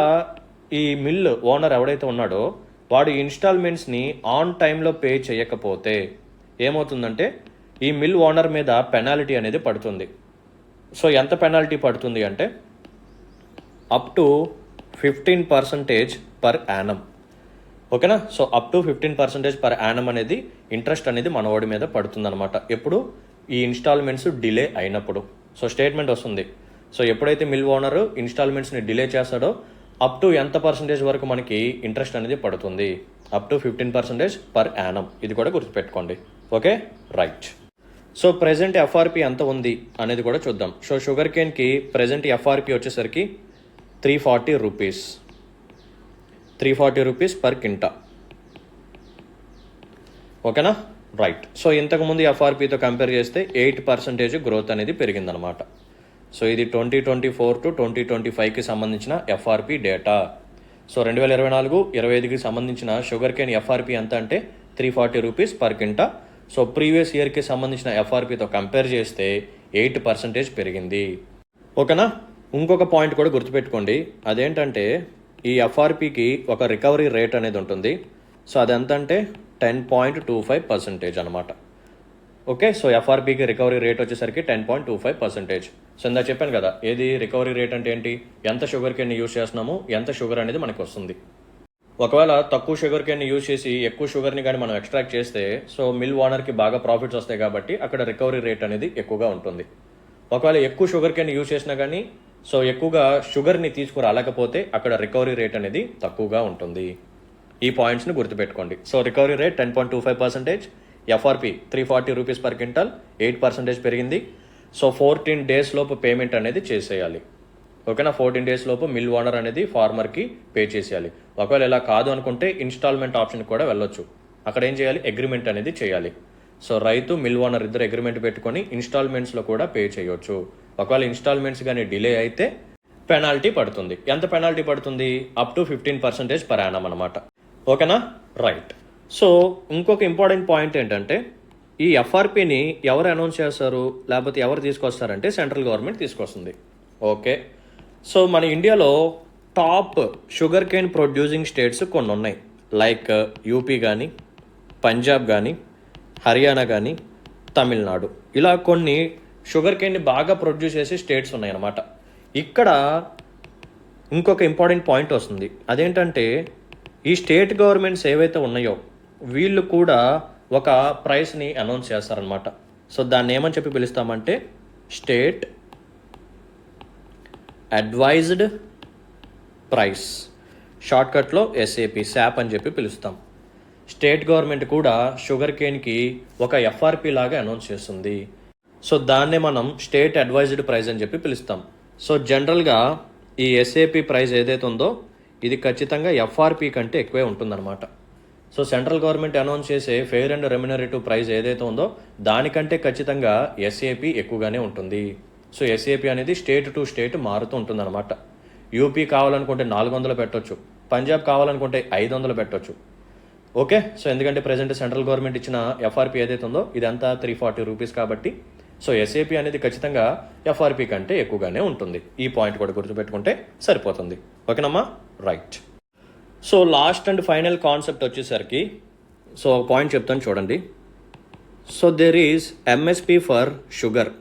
ఈ మిల్ ఓనర్ ఎవడైతే ఉన్నాడో వాడు ఇన్స్టాల్మెంట్స్ని ఆన్ టైంలో పే చేయకపోతే ఏమవుతుందంటే ఈ మిల్ ఓనర్ మీద పెనాల్టీ అనేది పడుతుంది. సో ఎంత పెనాల్టీ పడుతుంది అంటే అప్ టు 15% పర్ యానం. ఓకేనా? So up to 15% per annum అనేది ఇంట్రెస్ట్ అనేది మనవాడి మీద పడుతుందన్నమాట. ఎప్పుడు? ఈ ఇన్స్టాల్మెంట్స్ డిలే అయినప్పుడు. సో స్టేట్మెంట్ వస్తుంది. సో ఎప్పుడైతే మిల్ ఓనర్ ఇన్స్టాల్మెంట్స్ని డిలే చేస్తాడో అప్ టు ఎంత పర్సంటేజ్ వరకు మనకి ఇంట్రెస్ట్ అనేది పడుతుంది? Up to 15% per annum. ఇది కూడా గుర్తుపెట్టుకోండి. Okay, right. So present FRP ఎంత ఉంది అనేది కూడా చూద్దాం. సో షుగర్ కేన్కి ప్రెజెంట్ ఎఫ్ఆర్పి వచ్చేసరికి 340 రూపీస్, 340 రూపీస్ పర్ కింటా. ఓకేనా? రైట్. సో ఇంతకుముందు ఎఫ్ఆర్పితో కంపేర్ చేస్తే 8% గ్రోత్ అనేది పెరిగిందనమాట. సో ఇది 2024 టు 2025కి సంబంధించిన ఎఫ్ఆర్పి డేటా. సో 2024-25కి సంబంధించిన షుగర్ కేన్ ఎఫ్ఆర్పి ఎంత అంటే 340 రూపీస్ పర్ కింటా. సో ప్రీవియస్ ఇయర్కి సంబంధించిన ఎఫ్ఆర్పితో కంపేర్ చేస్తే 8% పెరిగింది. ఓకేనా? ఇంకొక పాయింట్ కూడా గుర్తుపెట్టుకోండి. అదేంటంటే ఈ ఎఫ్ఆర్పికి ఒక రికవరీ రేట్ అనేది ఉంటుంది. సో అది ఎంత అంటే 10.25% అనమాట. ఓకే, సో ఎఫ్ఆర్పికి రికవరీ రేట్ వచ్చేసరికి 10.25%. సో ఇందా చెప్పాను కదా, ఏది రికవరీ రేట్ అంటే ఏంటి? ఎంత షుగర్ కేన్ యూజ్ చేస్తున్నామో ఎంత షుగర్ అనేది మనకు వస్తుంది. ఒకవేళ తక్కువ షుగర్ కేన్ యూజ్ చేసి ఎక్కువ షుగర్ని కానీ మనం ఎక్స్ట్రాక్ట్ చేస్తే సో మిల్ ఓనర్కి బాగా ప్రాఫిట్స్ వస్తాయి కాబట్టి అక్కడ రికవరీ రేట్ అనేది ఎక్కువగా ఉంటుంది. ఒకవేళ ఎక్కువ షుగర్ కేన్ యూజ్ చేసినా కానీ సో ఎక్కువగా షుగర్ని తీసుకురాలేకపోతే అక్కడ రికవరీ రేట్ అనేది తక్కువగా ఉంటుంది. ఈ పాయింట్స్ని గుర్తుపెట్టుకోండి. So recovery rate 10.25%, FRP 340 rupees per quintal, 8% పెరిగింది. సో 14 days లోపు పేమెంట్ అనేది చేసేయాలి. ఓకేనా? 14 days లోపు మిల్ ఓనర్ అనేది ఫార్మర్కి పే చేసేయాలి. ఒకవేళ ఇలా కాదు అనుకుంటే ఇన్స్టాల్మెంట్ ఆప్షన్ కూడా వెళ్ళొచ్చు. అక్కడ ఏం చేయాలి? అగ్రిమెంట్ అనేది చేయాలి. సో రైతు మిల్ ఓనర్ ఇద్దరు అగ్రిమెంట్ పెట్టుకొని ఇన్స్టాల్మెంట్స్లో కూడా పే చేయొచ్చు. ఒకవేళ ఇన్స్టాల్మెంట్స్ కానీ డిలే అయితే పెనాల్టీ పడుతుంది. ఎంత పెనాల్టీ పడుతుంది? అప్ టు 15% పర్ యానం అనమాట. ఓకేనా? రైట్. సో ఇంకొక ఇంపార్టెంట్ పాయింట్ ఏంటంటే ఈ ఎఫ్ఆర్పిని ఎవరు అనౌన్స్ చేస్తారు లేకపోతే ఎవరు తీసుకొస్తారంటే సెంట్రల్ గవర్నమెంట్ తీసుకొస్తుంది. ఓకే, సో మన ఇండియాలో top sugar cane producing states కొన్ని ఉన్నాయి. లైక్ యూపీ కానీ, పంజాబ్ కానీ, హర్యానా కానీ, తమిళనాడు, ఇలా కొన్ని షుగర్ కేన్ని బాగా ప్రొడ్యూస్ చేసే స్టేట్స్ ఉన్నాయన్నమాట. ఇక్కడ ఇంకొక ఇంపార్టెంట్ పాయింట్ వస్తుంది. అదేంటంటే ఈ స్టేట్ గవర్నమెంట్స్ ఏవైతే ఉన్నాయో వీళ్ళు కూడా ఒక ప్రైస్ని అనౌన్స్ చేస్తారనమాట. సో దాన్ని ఏమని చెప్పి పిలుస్తామంటే స్టేట్ అడ్వైజ్డ్ ప్రైస్, షార్ట్కట్లో SAP అని చెప్పి పిలుస్తాం. స్టేట్ గవర్నమెంట్ కూడా షుగర్ కేన్కి ఒక ఎఫ్ఆర్పి లాగా అనౌన్స్ చేస్తుంది. సో దాన్నే మనం స్టేట్ అడ్వైజ్డ్ ప్రైస్ అని చెప్పి పిలుస్తాం. సో జనరల్గా ఈ SAP ప్రైస్ ఏదైతే ఉందో ఇది ఖచ్చితంగా ఎఫ్ఆర్పి కంటే ఎక్కువే ఉంటుందన్నమాట. సో సెంట్రల్ గవర్నమెంట్ అనౌన్స్ చేసే ఫెయిర్ అండ్ రెమ్యునరేటివ్ ప్రైస్ ఏదైతే ఉందో దానికంటే ఖచ్చితంగా SAP ఎక్కువగానే ఉంటుంది. సో SAP అనేది స్టేట్ టు స్టేట్ మారుతూ ఉంటుందన్నమాట. యూపీ కావాలనుకుంటే 400 పెట్టొచ్చు, పంజాబ్ కావాలనుకుంటే 500 పెట్టొచ్చు. ఓకే, సో ఎందుకంటే ప్రజెంట్ సెంట్రల్ గవర్నమెంట్ ఇచ్చిన ఎఫ్ఆర్పి ఏదైతే ఉందో ఇదంతా 340 రూపీస్ కాబట్టి సో SAP అనేది ఖచ్చితంగా ఎఫ్ఆర్పి కంటే ఎక్కువగానే ఉంటుంది. ఈ పాయింట్ కూడా గుర్తుపెట్టుకుంటే సరిపోతుంది. ఓకేనమ్మా? Right. So last and final concept వచ్చేసరికి సో పాయింట్ చెప్తాను చూడండి. So there is MSP for sugar.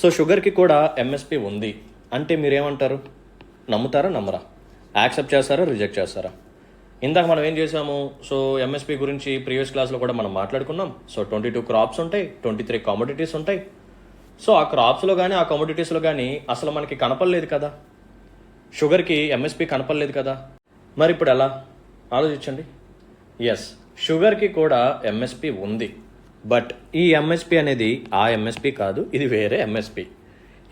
So షుగర్కి కూడా MSP ఉంది అంటే మీరేమంటారు? నమ్ముతారా నమ్మరా? యాక్సెప్ట్ చేస్తారా రిజెక్ట్ చేస్తారా? ఇందాక మనం ఏం చేసాము? సో MSP గురించి ప్రీవియస్ క్లాస్లో కూడా మనం మాట్లాడుకున్నాం. సో 22 క్రాప్స్ ఉంటాయి, 23 కమోడిటీస్ ఉంటాయి. సో ఆ క్రాప్స్లో కానీ ఆ కమోడిటీస్లో కానీ అసలు మనకి కనపడలేదు కదా, షుగర్కి MSP కనపడలేదు కదా. మరి ఇప్పుడు ఎలా ఆలోచించండి. ఎస్, షుగర్కి కూడా MSP ఉంది. బట్ ఈ MSP అనేది ఆ MSP కాదు, ఇది వేరే MSP.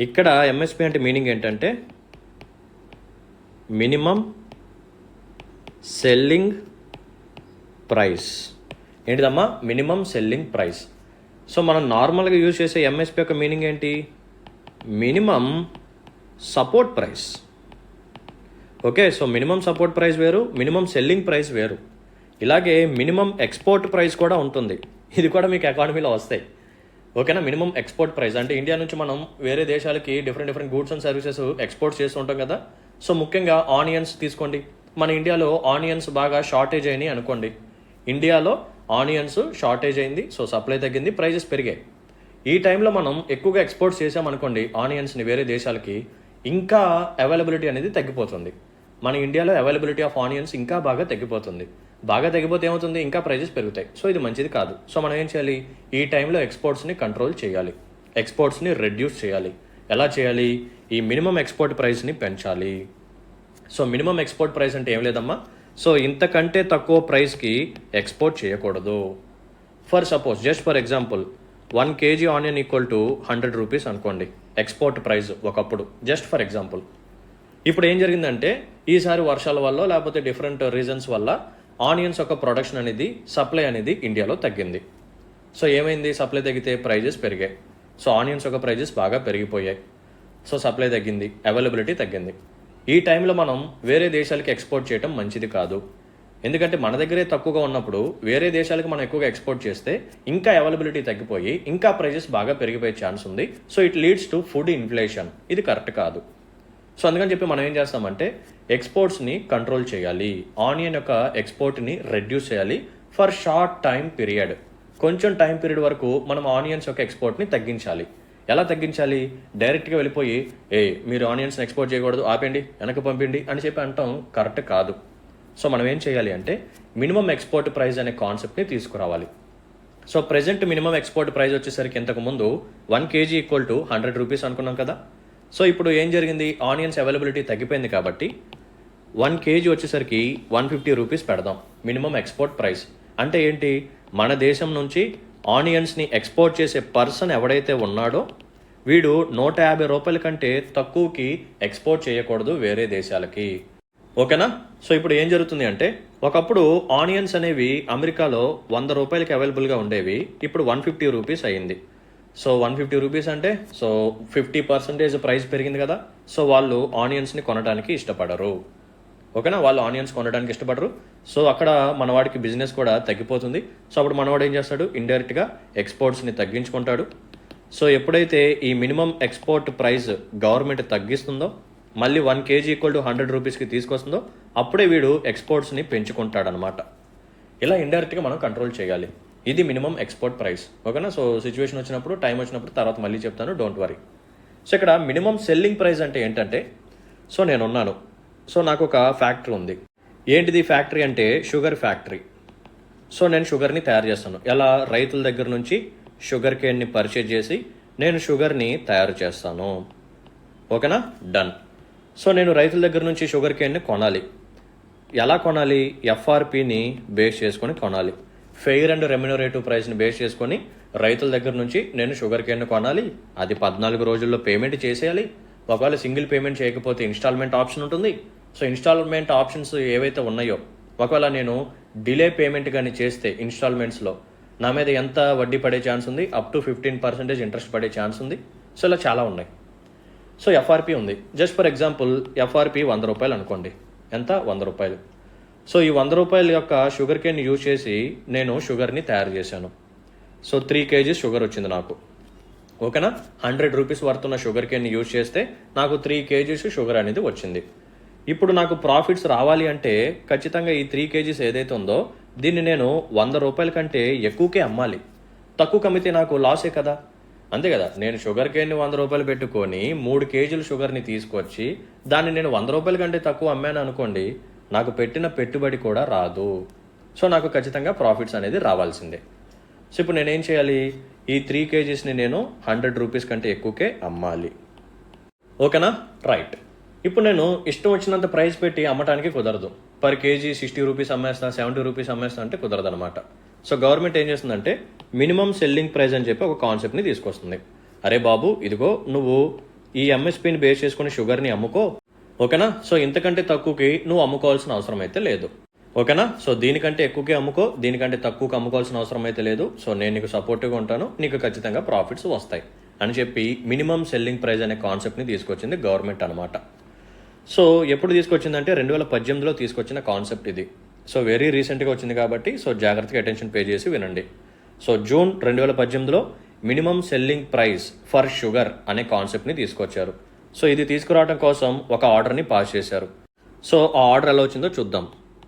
ఇక్కడ MSP అంటే మీనింగ్ ఏంటంటే మినిమం సెల్లింగ్ ప్రైస్. ఏంటిదమ్మా? Minimum selling price. సో మనం నార్మల్గా యూజ్ చేసే MSP యొక్క మీనింగ్ ఏంటి? Minimum support price. Okay, so minimum support price వేరు, మినిమం సెల్లింగ్ ప్రైస్ వేరు. ఇలాగే మినిమం ఎక్స్పోర్ట్ ప్రైస్ కూడా ఉంటుంది. ఇది కూడా మీకు ఎకానమీలో వస్తాయి. ఓకేనా, మినిమం ఎక్స్పోర్ట్ ప్రైస్ అంటే ఇండియా నుంచి మనం వేరే దేశాలకి different goods and services export చేస్తూ ఉంటాం కదా. సో ముఖ్యంగా ఆనియన్స్ తీసుకోండి. మన ఇండియాలో ఆనియన్స్ బాగా షార్టేజ్ అయినాయి అనుకోండి. ఇండియాలో ఆనియన్స్ షార్టేజ్ అయింది, సో సప్లై తగ్గింది, ప్రైజెస్ పెరిగాయి. ఈ టైంలో మనం ఎక్కువగా ఎక్స్పోర్ట్ చేసామనుకోండి ఆనియన్స్ని వేరే దేశాలకి, ఇంకా అవైలబిలిటీ అనేది తగ్గిపోతుంది. మన ఇండియాలో అవైలబిలిటీ ఆఫ్ ఆనియన్స్ ఇంకా బాగా తగ్గిపోతుంది. బాగా తగ్గిపోతే ఏమవుతుంది, ఇంకా ప్రైజెస్ పెరుగుతాయి. సో ఇది మంచిది కాదు. సో మనం ఏం చేయాలి, ఈ టైంలో ఎక్స్పోర్ట్స్ని కంట్రోల్ చేయాలి, ఎక్స్పోర్ట్స్ని రెడ్యూస్ చేయాలి. ఎలా చేయాలి, ఈ మినిమం ఎక్స్పోర్ట్ ప్రైస్ని పెంచాలి. సో మినిమం ఎక్స్పోర్ట్ ప్రైస్ అంటే ఏం లేదమ్మా, సో ఇంతకంటే తక్కువ ప్రైస్కి ఎక్స్పోర్ట్ చేయకూడదు. Just for example 1 kg onion equal to 100 rupees అనుకోండి ఎక్స్పోర్ట్ ప్రైస్ ఒకప్పుడు, జస్ట్ ఫర్ ఎగ్జాంపుల్. ఇప్పుడు ఏం జరిగిందంటే ఈసారి వర్షాల వల్ల లేకపోతే డిఫరెంట్ రీజన్స్ వల్ల ఆనియన్స్ యొక్క ప్రొడక్షన్ అనేది, సప్లై అనేది ఇండియాలో తగ్గింది. సో ఏమైంది, సప్లై తగ్గితే ప్రైజెస్ పెరిగాయి. సో ఆనియన్స్ యొక్క ప్రైజెస్ బాగా పెరిగిపోయాయి. సో సప్లై తగ్గింది, అవైలబిలిటీ తగ్గింది. ఈ టైంలో మనం వేరే దేశాలకి ఎక్స్పోర్ట్ చేయడం మంచిది కాదు. ఎందుకంటే మన దగ్గరే తక్కువగా ఉన్నప్పుడు వేరే దేశాలకు మనం ఎక్కువగా ఎక్స్పోర్ట్ చేస్తే ఇంకా అవైలబిలిటీ తగ్గిపోయి ఇంకా ప్రైజెస్ బాగా పెరిగిపోయే ఛాన్స్ ఉంది. So it leads to food inflation. ఇది కరెక్ట్ కాదు. సో అందుకని చెప్పి మనం ఏం చేస్తామంటే ఎక్స్పోర్ట్స్ని కంట్రోల్ చేయాలి, ఆనియన్ యొక్క ఎక్స్పోర్ట్ని రెడ్యూస్ చేయాలి ఫర్ షార్ట్ టైం పీరియడ్. కొంచెం టైం పీరియడ్ వరకు మనం ఆనియన్స్ యొక్క ఎక్స్పోర్ట్ని తగ్గించాలి. ఎలా తగ్గించాలి, డైరెక్ట్గా వెళ్ళిపోయి మీరు ఆనియన్స్ని ఎక్స్పోర్ట్ చేయకూడదు, ఆపండి, వెనక్కి పంపిండి అని చెప్పి అంటాం కరెక్ట్ కాదు. సో మనం ఏం చేయాలి అంటే మినిమం ఎక్స్పోర్ట్ ప్రైస్ అనే కాన్సెప్ట్ని తీసుకురావాలి. So present minimum export price వచ్చేసరికి ఇంతకు ముందు 1 kg ఈక్వల్ టు 100 రూపీస్ అనుకున్నాం కదా. సో ఇప్పుడు ఏం జరిగింది, ఆనియన్స్ అవైలబిలిటీ తగ్గిపోయింది కాబట్టి 1 kg వచ్చేసరికి 150 రూపీస్ పెడదాం మినిమం ఎక్స్పోర్ట్ ప్రైస్. అంటే ఏంటి, మన దేశం నుంచి ఆనియన్స్ని ఎక్స్పోర్ట్ చేసే పర్సన్ ఎవడైతే ఉన్నాడో వీడు 150 రూపాయల కంటే తక్కువకి ఎక్స్పోర్ట్ చేయకూడదు వేరే దేశాలకి. ఓకేనా. సో ఇప్పుడు ఏం జరుగుతుంది అంటే ఒకప్పుడు ఆనియన్స్ అనేవి అమెరికాలో 100 రూపాయలకి అవైలబుల్గా ఉండేవి, ఇప్పుడు 150 రూపీస్ అయ్యింది. సో 150 రూపీస్ అంటే సో 50% ప్రైస్ పెరిగింది కదా. సో వాళ్ళు ఆనియన్స్ని కొనడానికి ఇష్టపడరు. ఓకేనా, వాళ్ళు ఆనియన్స్ కొనడానికి ఇష్టపడరు. సో అక్కడ మనవాడికి బిజినెస్ కూడా తగ్గిపోతుంది. సో అప్పుడు మనవాడు ఏం చేస్తాడు, ఇండైరెక్ట్గా ఎక్స్పోర్ట్స్ని తగ్గించుకుంటాడు. సో ఎప్పుడైతే ఈ మినిమం ఎక్స్పోర్ట్ ప్రైస్ గవర్నమెంట్ తగ్గిస్తుందో, మళ్ళీ 1 kg ఈక్వల్ టు 100 రూపీస్కి తీసుకొస్తుందో, అప్పుడే వీడు ఎక్స్పోర్ట్స్ని పెంచుకుంటాడనమాట. ఇలా ఇండైరెక్ట్గా మనం కంట్రోల్ చేయాలి. ఇది మినిమం ఎక్స్పోర్ట్ ప్రైస్. ఓకేనా. సో సిచ్యువేషన్ వచ్చినప్పుడు, టైం వచ్చినప్పుడు తర్వాత మళ్ళీ చెప్తాను, డోంట్ వరీ. సో ఇక్కడ మినిమం సెల్లింగ్ ప్రైస్ అంటే ఏంటంటే, సో నేనున్నాను, సో నాకు ఒక ఫ్యాక్టరీ ఉంది. ఏంటిది ఫ్యాక్టరీ అంటే షుగర్ ఫ్యాక్టరీ. సో నేను షుగర్ని తయారు చేస్తాను. ఎలా, రైతుల దగ్గర నుంచి షుగర్ కేన్ని పర్చేజ్ చేసి నేను షుగర్ని తయారు చేస్తాను. ఓకేనా, డన్. సో నేను రైతుల దగ్గర నుంచి షుగర్ కేన్ని కొనాలి. ఎలా కొనాలి, ఎఫ్ఆర్పిని బేస్ చేసుకొని కొనాలి. ఫెయిర్ అండ్ రెమ్యునరేటివ్ ప్రైస్ని బేస్ చేసుకొని రైతుల దగ్గర నుంచి నేను షుగర్ కేన్ కొనాలి. అది 14 రోజుల్లో పేమెంట్ చేసేయాలి. ఒకవేళ సింగిల్ పేమెంట్ చేయకపోతే ఇన్స్టాల్మెంట్ ఆప్షన్ ఉంటుంది. సో ఇన్స్టాల్మెంట్ ఆప్షన్స్ ఏవైతే ఉన్నాయో, ఒకవేళ నేను డిలే పేమెంట్ కానీ చేస్తే ఇన్స్టాల్మెంట్స్లో నా మీద ఎంత వడ్డీ పడే ఛాన్స్ ఉంది, అప్ టు 15% ఇంట్రెస్ట్ పడే ఛాన్స్ ఉంది. సో ఇలా చాలా ఉన్నాయి. సో ఎఫ్ఆర్పి ఉంది. జస్ట్ ఫర్ ఎగ్జాంపుల్ ఎఫ్ఆర్పి 100 రూపాయలు అనుకోండి. ఎంత, 100 రూపాయలు. సో ఈ 100 రూపాయల యొక్క షుగర్ కేన్ యూజ్ చేసి నేను షుగర్ని తయారు చేశాను. సో 3 kg షుగర్ వచ్చింది నాకు. ఓకేనా, 100 రూపీస్ వర్త్ ఉన్న షుగర్ కేన్ యూజ్ చేస్తే నాకు 3 kg షుగర్ అనేది వచ్చింది. ఇప్పుడు నాకు ప్రాఫిట్స్ రావాలి అంటే ఖచ్చితంగా ఈ 3 kg ఏదైతే ఉందో దీన్ని నేను 100 రూపాయల కంటే ఎక్కువకే అమ్మాలి. తక్కువ అమ్మితే నాకు లాసే కదా, అంతే కదా. నేను షుగర్ కేన్ని 100 రూపాయలు పెట్టుకొని 3 kg షుగర్ని తీసుకొచ్చి దాన్ని నేను 100 రూపాయల కంటే తక్కువ అమ్మాను అనుకోండి, నాకు పెట్టిన పెట్టుబడి కూడా రాదు. సో నాకు ఖచ్చితంగా ప్రాఫిట్స్ అనేది రావాల్సిందే. సో ఇప్పుడు నేనేం చేయాలి, ఈ 3 kgsని నేను 100 రూపీస్ కంటే ఎక్కువకే అమ్మాలి. ఓకేనా, రైట్. ఇప్పుడు నేను ఇష్టం వచ్చినంత ప్రైస్ పెట్టి అమ్మటానికి కుదరదు. పర్ కేజీ 60 రూపీస్ అమ్మేస్తా, 70 రూపీస్ అమ్మేస్తా అంటే కుదరదు అనమాట. సో గవర్నమెంట్ ఏం చేస్తుందంటే మినిమం సెల్లింగ్ ప్రైస్ అని చెప్పి ఒక కాన్సెప్ట్ని తీసుకొస్తుంది. అరే బాబు, ఇదిగో నువ్వు ఈ ఎంఎస్పీని బేస్ చేసుకుని షుగర్ని అమ్ముకో. ఓకేనా, సో ఇంతకంటే తక్కువకి నువ్వు అమ్ముకోవాల్సిన అవసరం అయితే లేదు. ఓకేనా, సో దీనికంటే ఎక్కువకే అమ్ముకో, దీనికంటే తక్కువకి అమ్ముకోవాల్సిన అవసరం అయితే లేదు. సో నేను నీకు సపోర్టివ్గా ఉంటాను, నీకు ఖచ్చితంగా ప్రాఫిట్స్ వస్తాయి అని చెప్పి మినిమం సెల్లింగ్ ప్రైస్ అనే కాన్సెప్ట్ని తీసుకొచ్చింది గవర్నమెంట్ అనమాట. సో ఎప్పుడు తీసుకొచ్చిందంటే 2018లో తీసుకొచ్చిన కాన్సెప్ట్ ఇది. సో వెరీ రీసెంట్గా వచ్చింది కాబట్టి సో జాగ్రత్తగా అటెన్షన్ పే చేసి వినండి. సో జూన్ 2018లో minimum selling price for sugar అనే కాన్సెప్ట్ని తీసుకొచ్చారు. సో ఇది తీసుకురావడం కోసం ఒక ఆర్డర్ని పాస్ చేశారు. సో ఆ ఆర్డర్ ఎలా వచ్చిందో చూద్దాం.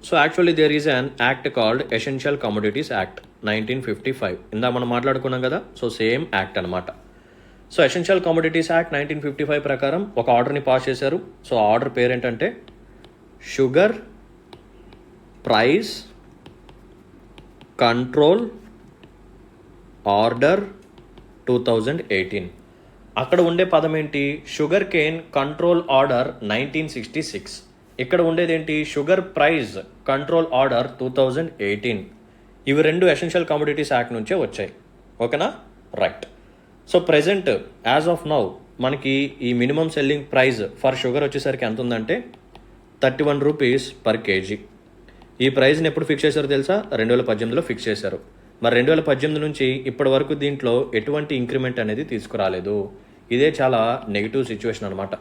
So actually there is an act called essential commodities act 1955. ఇందా మనం మాట్లాడుకున్నాం కదా, సో సేమ్ యాక్ట్ అనమాట. సో ఎసెన్షియల్ కమోడిటీస్ యాక్ట్ 1955 ప్రకారం ఒక ఆర్డర్ని పాస్ చేశారు. సో ఆర్డర్ పేరేంటంటే షుగర్ ప్రైస్ కంట్రోల్ ఆర్డర్ 2018. అక్కడ ఉండే పదం ఏంటి? Sugar cane control order 1966. ఇక్కడ ఉండేదేంటి? Sugar price control order 2018. ఇవి రెండు ఎసెన్షియల్ కమోడిటీస్ యాక్ట్ నుంచే వచ్చాయి. ఓకేనా? Right. So present as of now మనకి ఈ minimum selling price for sugar వచ్చేసరికి ఎంత ఉందంటే 31 రూపీస్ పర్ కేజీ. ఈ ప్రైస్ని ఎప్పుడు ఫిక్స్ చేశారో తెలుసా? 2018లో ఫిక్స్ చేశారు. మరి 2018 నుంచి ఇప్పటి వరకు దీంట్లో ఎటువంటి ఇంక్రిమెంట్ అనేది తీసుకురాలేదు. ఇదే చాలా నెగిటివ్ సిచ్యువేషన్ అనమాట.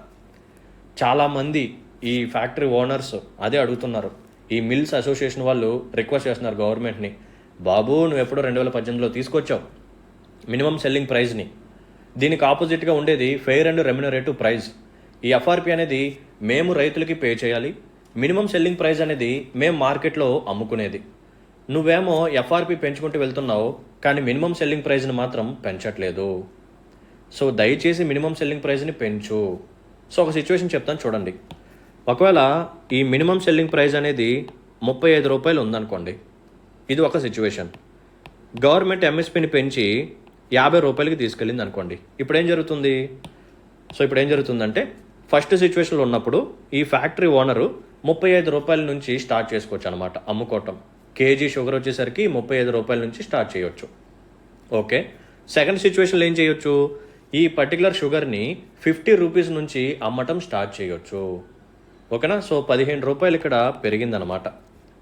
చాలామంది ఈ ఫ్యాక్టరీ ఓనర్స్ అదే అడుగుతున్నారు. ఈ మిల్స్ అసోసియేషన్ వాళ్ళు రిక్వెస్ట్ చేస్తున్నారు గవర్నమెంట్ని, బాబు నువ్వు ఎప్పుడో 2018లో తీసుకొచ్చావు మినిమం సెల్లింగ్ ప్రైస్ని, దీనికి ఆపోజిట్గా ఉండేది ఫెయిర్ అండ్ రెమ్యునరేటివ్ ప్రైస్. ఈ ఎఫ్ఆర్పి అనేది మేము రైతులకి పే చేయాలి, మినిమం సెల్లింగ్ ప్రైస్ అనేది మేము మార్కెట్లో అమ్ముకునేది. నువ్వేమో ఎఫ్ఆర్పి పెంచుకుంటూ వెళ్తున్నావు కానీ మినిమం సెల్లింగ్ ప్రైస్ని మాత్రం పెంచట్లేదు. సో దయచేసి మినిమం సెల్లింగ్ ప్రైస్ని పెంచు. సో ఒక సిచ్యువేషన్ చెప్తాను చూడండి. ఒకవేళ ఈ మినిమం సెల్లింగ్ ప్రైస్ అనేది 35 రూపాయలు ఉందనుకోండి, ఇది ఒక సిచ్యువేషన్. గవర్నమెంట్ ఎంఎస్పిని పెంచి 50 రూపాయలకి తీసుకెళ్ళింది అనుకోండి. ఇప్పుడు ఏం జరుగుతుంది? సో ఇప్పుడు ఏం జరుగుతుందంటే ఫస్ట్ సిచ్యువేషన్లో ఉన్నప్పుడు ఈ ఫ్యాక్టరీ ఓనరు 35 రూపాయల నుంచి స్టార్ట్ చేసుకోవచ్చు అనమాట అమ్ముకోవటం. కేజీ షుగర్ వచ్చేసరికి 35 రూపాయల నుంచి స్టార్ట్ చేయొచ్చు. ఓకే. సెకండ్ సిచ్యువేషన్లో ఏం చేయొచ్చు? ఈ పర్టికులర్ షుగర్ని 50 రూపీస్ నుంచి అమ్మటం స్టార్ట్ చేయొచ్చు. ఓకేనా? సో 15 రూపాయలు ఇక్కడ పెరిగిందనమాట.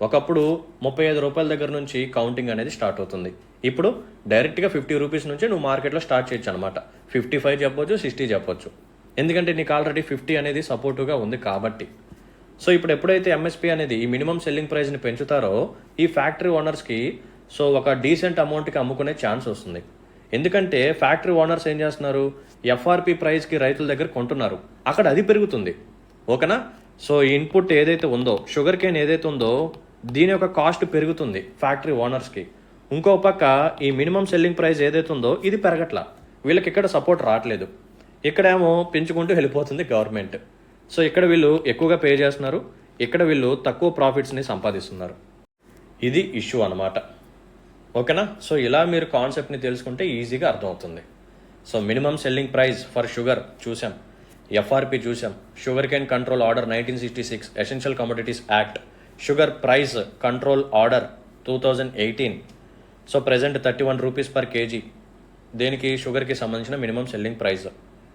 ఒకప్పుడు 35 రూపాయల దగ్గర నుంచి కౌంటింగ్ అనేది స్టార్ట్ అవుతుంది. ఇప్పుడు డైరెక్ట్గా 50 రూపీస్ నుంచి నువ్వు మార్కెట్లో స్టార్ట్ చేయొచ్చు అనమాట. 55 చెప్పొచ్చు, 60 చెప్పొచ్చు. ఎందుకంటే నీకు ఆల్రెడీ 50 అనేది సపోర్టివ్గా ఉంది కాబట్టి. సో ఇప్పుడు ఎప్పుడైతే ఎంఎస్పి అనేది ఈ మినిమం సెల్లింగ్ ప్రైస్ని పెంచుతారో ఈ ఫ్యాక్టరీ ఓనర్స్కి సో ఒక డీసెంట్ అమౌంట్కి అమ్ముకునే ఛాన్స్ వస్తుంది. ఎందుకంటే ఫ్యాక్టరీ ఓనర్స్ ఏం చేస్తున్నారు? ఎఫ్ఆర్పి ప్రైస్కి రైతుల దగ్గర కొంటున్నారు, అక్కడ అది పెరుగుతుంది. ఓకేనా? సో ఈ ఇన్పుట్ ఏదైతే ఉందో, షుగర్ కేన్ ఏదైతే ఉందో, దీని యొక్క కాస్ట్ పెరుగుతుంది ఫ్యాక్టరీ ఓనర్స్కి. ఇంకో పక్క ఈ మినిమం సెల్లింగ్ ప్రైస్ ఏదైతే ఉందో ఇది పెరగట్లా, వీళ్ళకి ఇక్కడ సపోర్ట్ రావట్లేదు. ఇక్కడేమో పెంచుకుంటూ వెళ్ళిపోతుంది గవర్నమెంట్. సో ఇక్కడ వీళ్ళు ఎక్కువగా పే చేస్తున్నారు, ఇక్కడ వీళ్ళు తక్కువ ప్రాఫిట్స్ని సంపాదిస్తున్నారు. ఇది ఇష్యూ అనమాట. ఓకేనా? సో ఇలా మీరు కాన్సెప్ట్ని తెలుసుకుంటే ఈజీగా అర్థమవుతుంది. So minimum selling price for sugar చూసాం, ఎఫ్ఆర్పి చూసాం, sugar cane control order 1966, essential commodities act, sugar price control order 2018. So present 31 rupees per KG, దేనికి? షుగర్కి సంబంధించిన minimum selling price.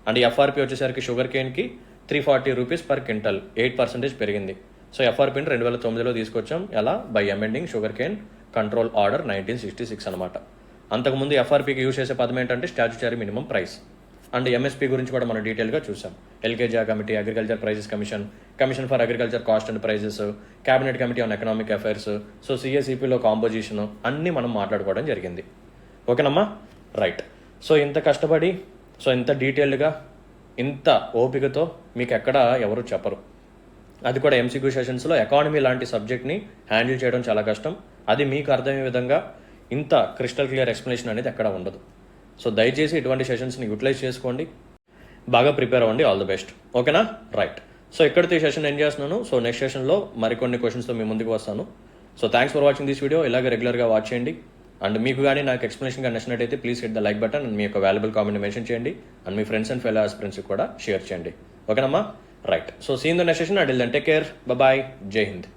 And FRP వచ్చేసరికి షుగర్ కేన్కి 340 రూపీస్ పర్ క్వింటల్, 8% పెరిగింది. So ఎఫ్ఆర్పిని 2009లో తీసుకొచ్చాం. ఎలా? By amending sugar cane control order 1966 అనమాట. అంతకుముందు ఎఫ్ఆర్పికి use చేసే పదం ఏంటంటే statutory minimum price. And MSP గురించి కూడా మనం డీటెయిల్గా చూసాం. ఎల్కేజా committee, agriculture prices commission, commission for agriculture cost and prices, cabinet committee on economic affairs, so సిఎస్ఈపీలో కాంపోజిషన్ అన్నీ మనం మాట్లాడుకోవడం జరిగింది. ఓకేనమ్మా? రైట్. సో ఇంత కష్టపడి, సో ఇంత డీటెయిల్డ్గా, ఇంత ఓపికతో మీకు ఎక్కడ ఎవరు చెప్పరు. అది కూడా ఎంసీక్యూ సెషన్స్లో ఎకానమీ లాంటి సబ్జెక్ట్ని హ్యాండిల్ చేయడం చాలా కష్టం. అది మీకు అర్థమయ్యే విధంగా ఇంత క్రిస్టల్ క్లియర్ ఎక్స్ప్లెనేషన్ అనేది ఎక్కడ ఉండదు. సో దయచేసి ఇటువంటి సెషన్స్ని యూటిలైజ్ చేసుకోండి, బాగా ప్రిపేర్ అవ్వండి. All the best. ఓకేనా? రైట్. సో ఇక్కడితో ఈ సెషన్ ఎండ్ చేస్తున్నాను. సో నెక్స్ట్ సెషన్లో మరికొన్ని క్వశ్చన్స్తో మీ ముందుకు వస్తాను. So thanks for watching this video. ఇలాగే రెగ్యులర్గా వాచ్ చేయండి. అండ్ మీకు కానీ నాకు ఎక్స్ప్లెనేషన్ కానీ నచ్చినట్టయితే please hit the like button and మీ యొక్క వాల్యుబుల్ కామెంట్ మెన్షన్ చేయండి. అండ్ మీ ఫ్రెండ్స్ అండ్ ఫెలో ఆస్పిరెంట్స్కి కూడా షేర్ చేయండి. ఓకేనమ్మా? Right. So see in the next session. Until then take care. Bye. జై హింద్.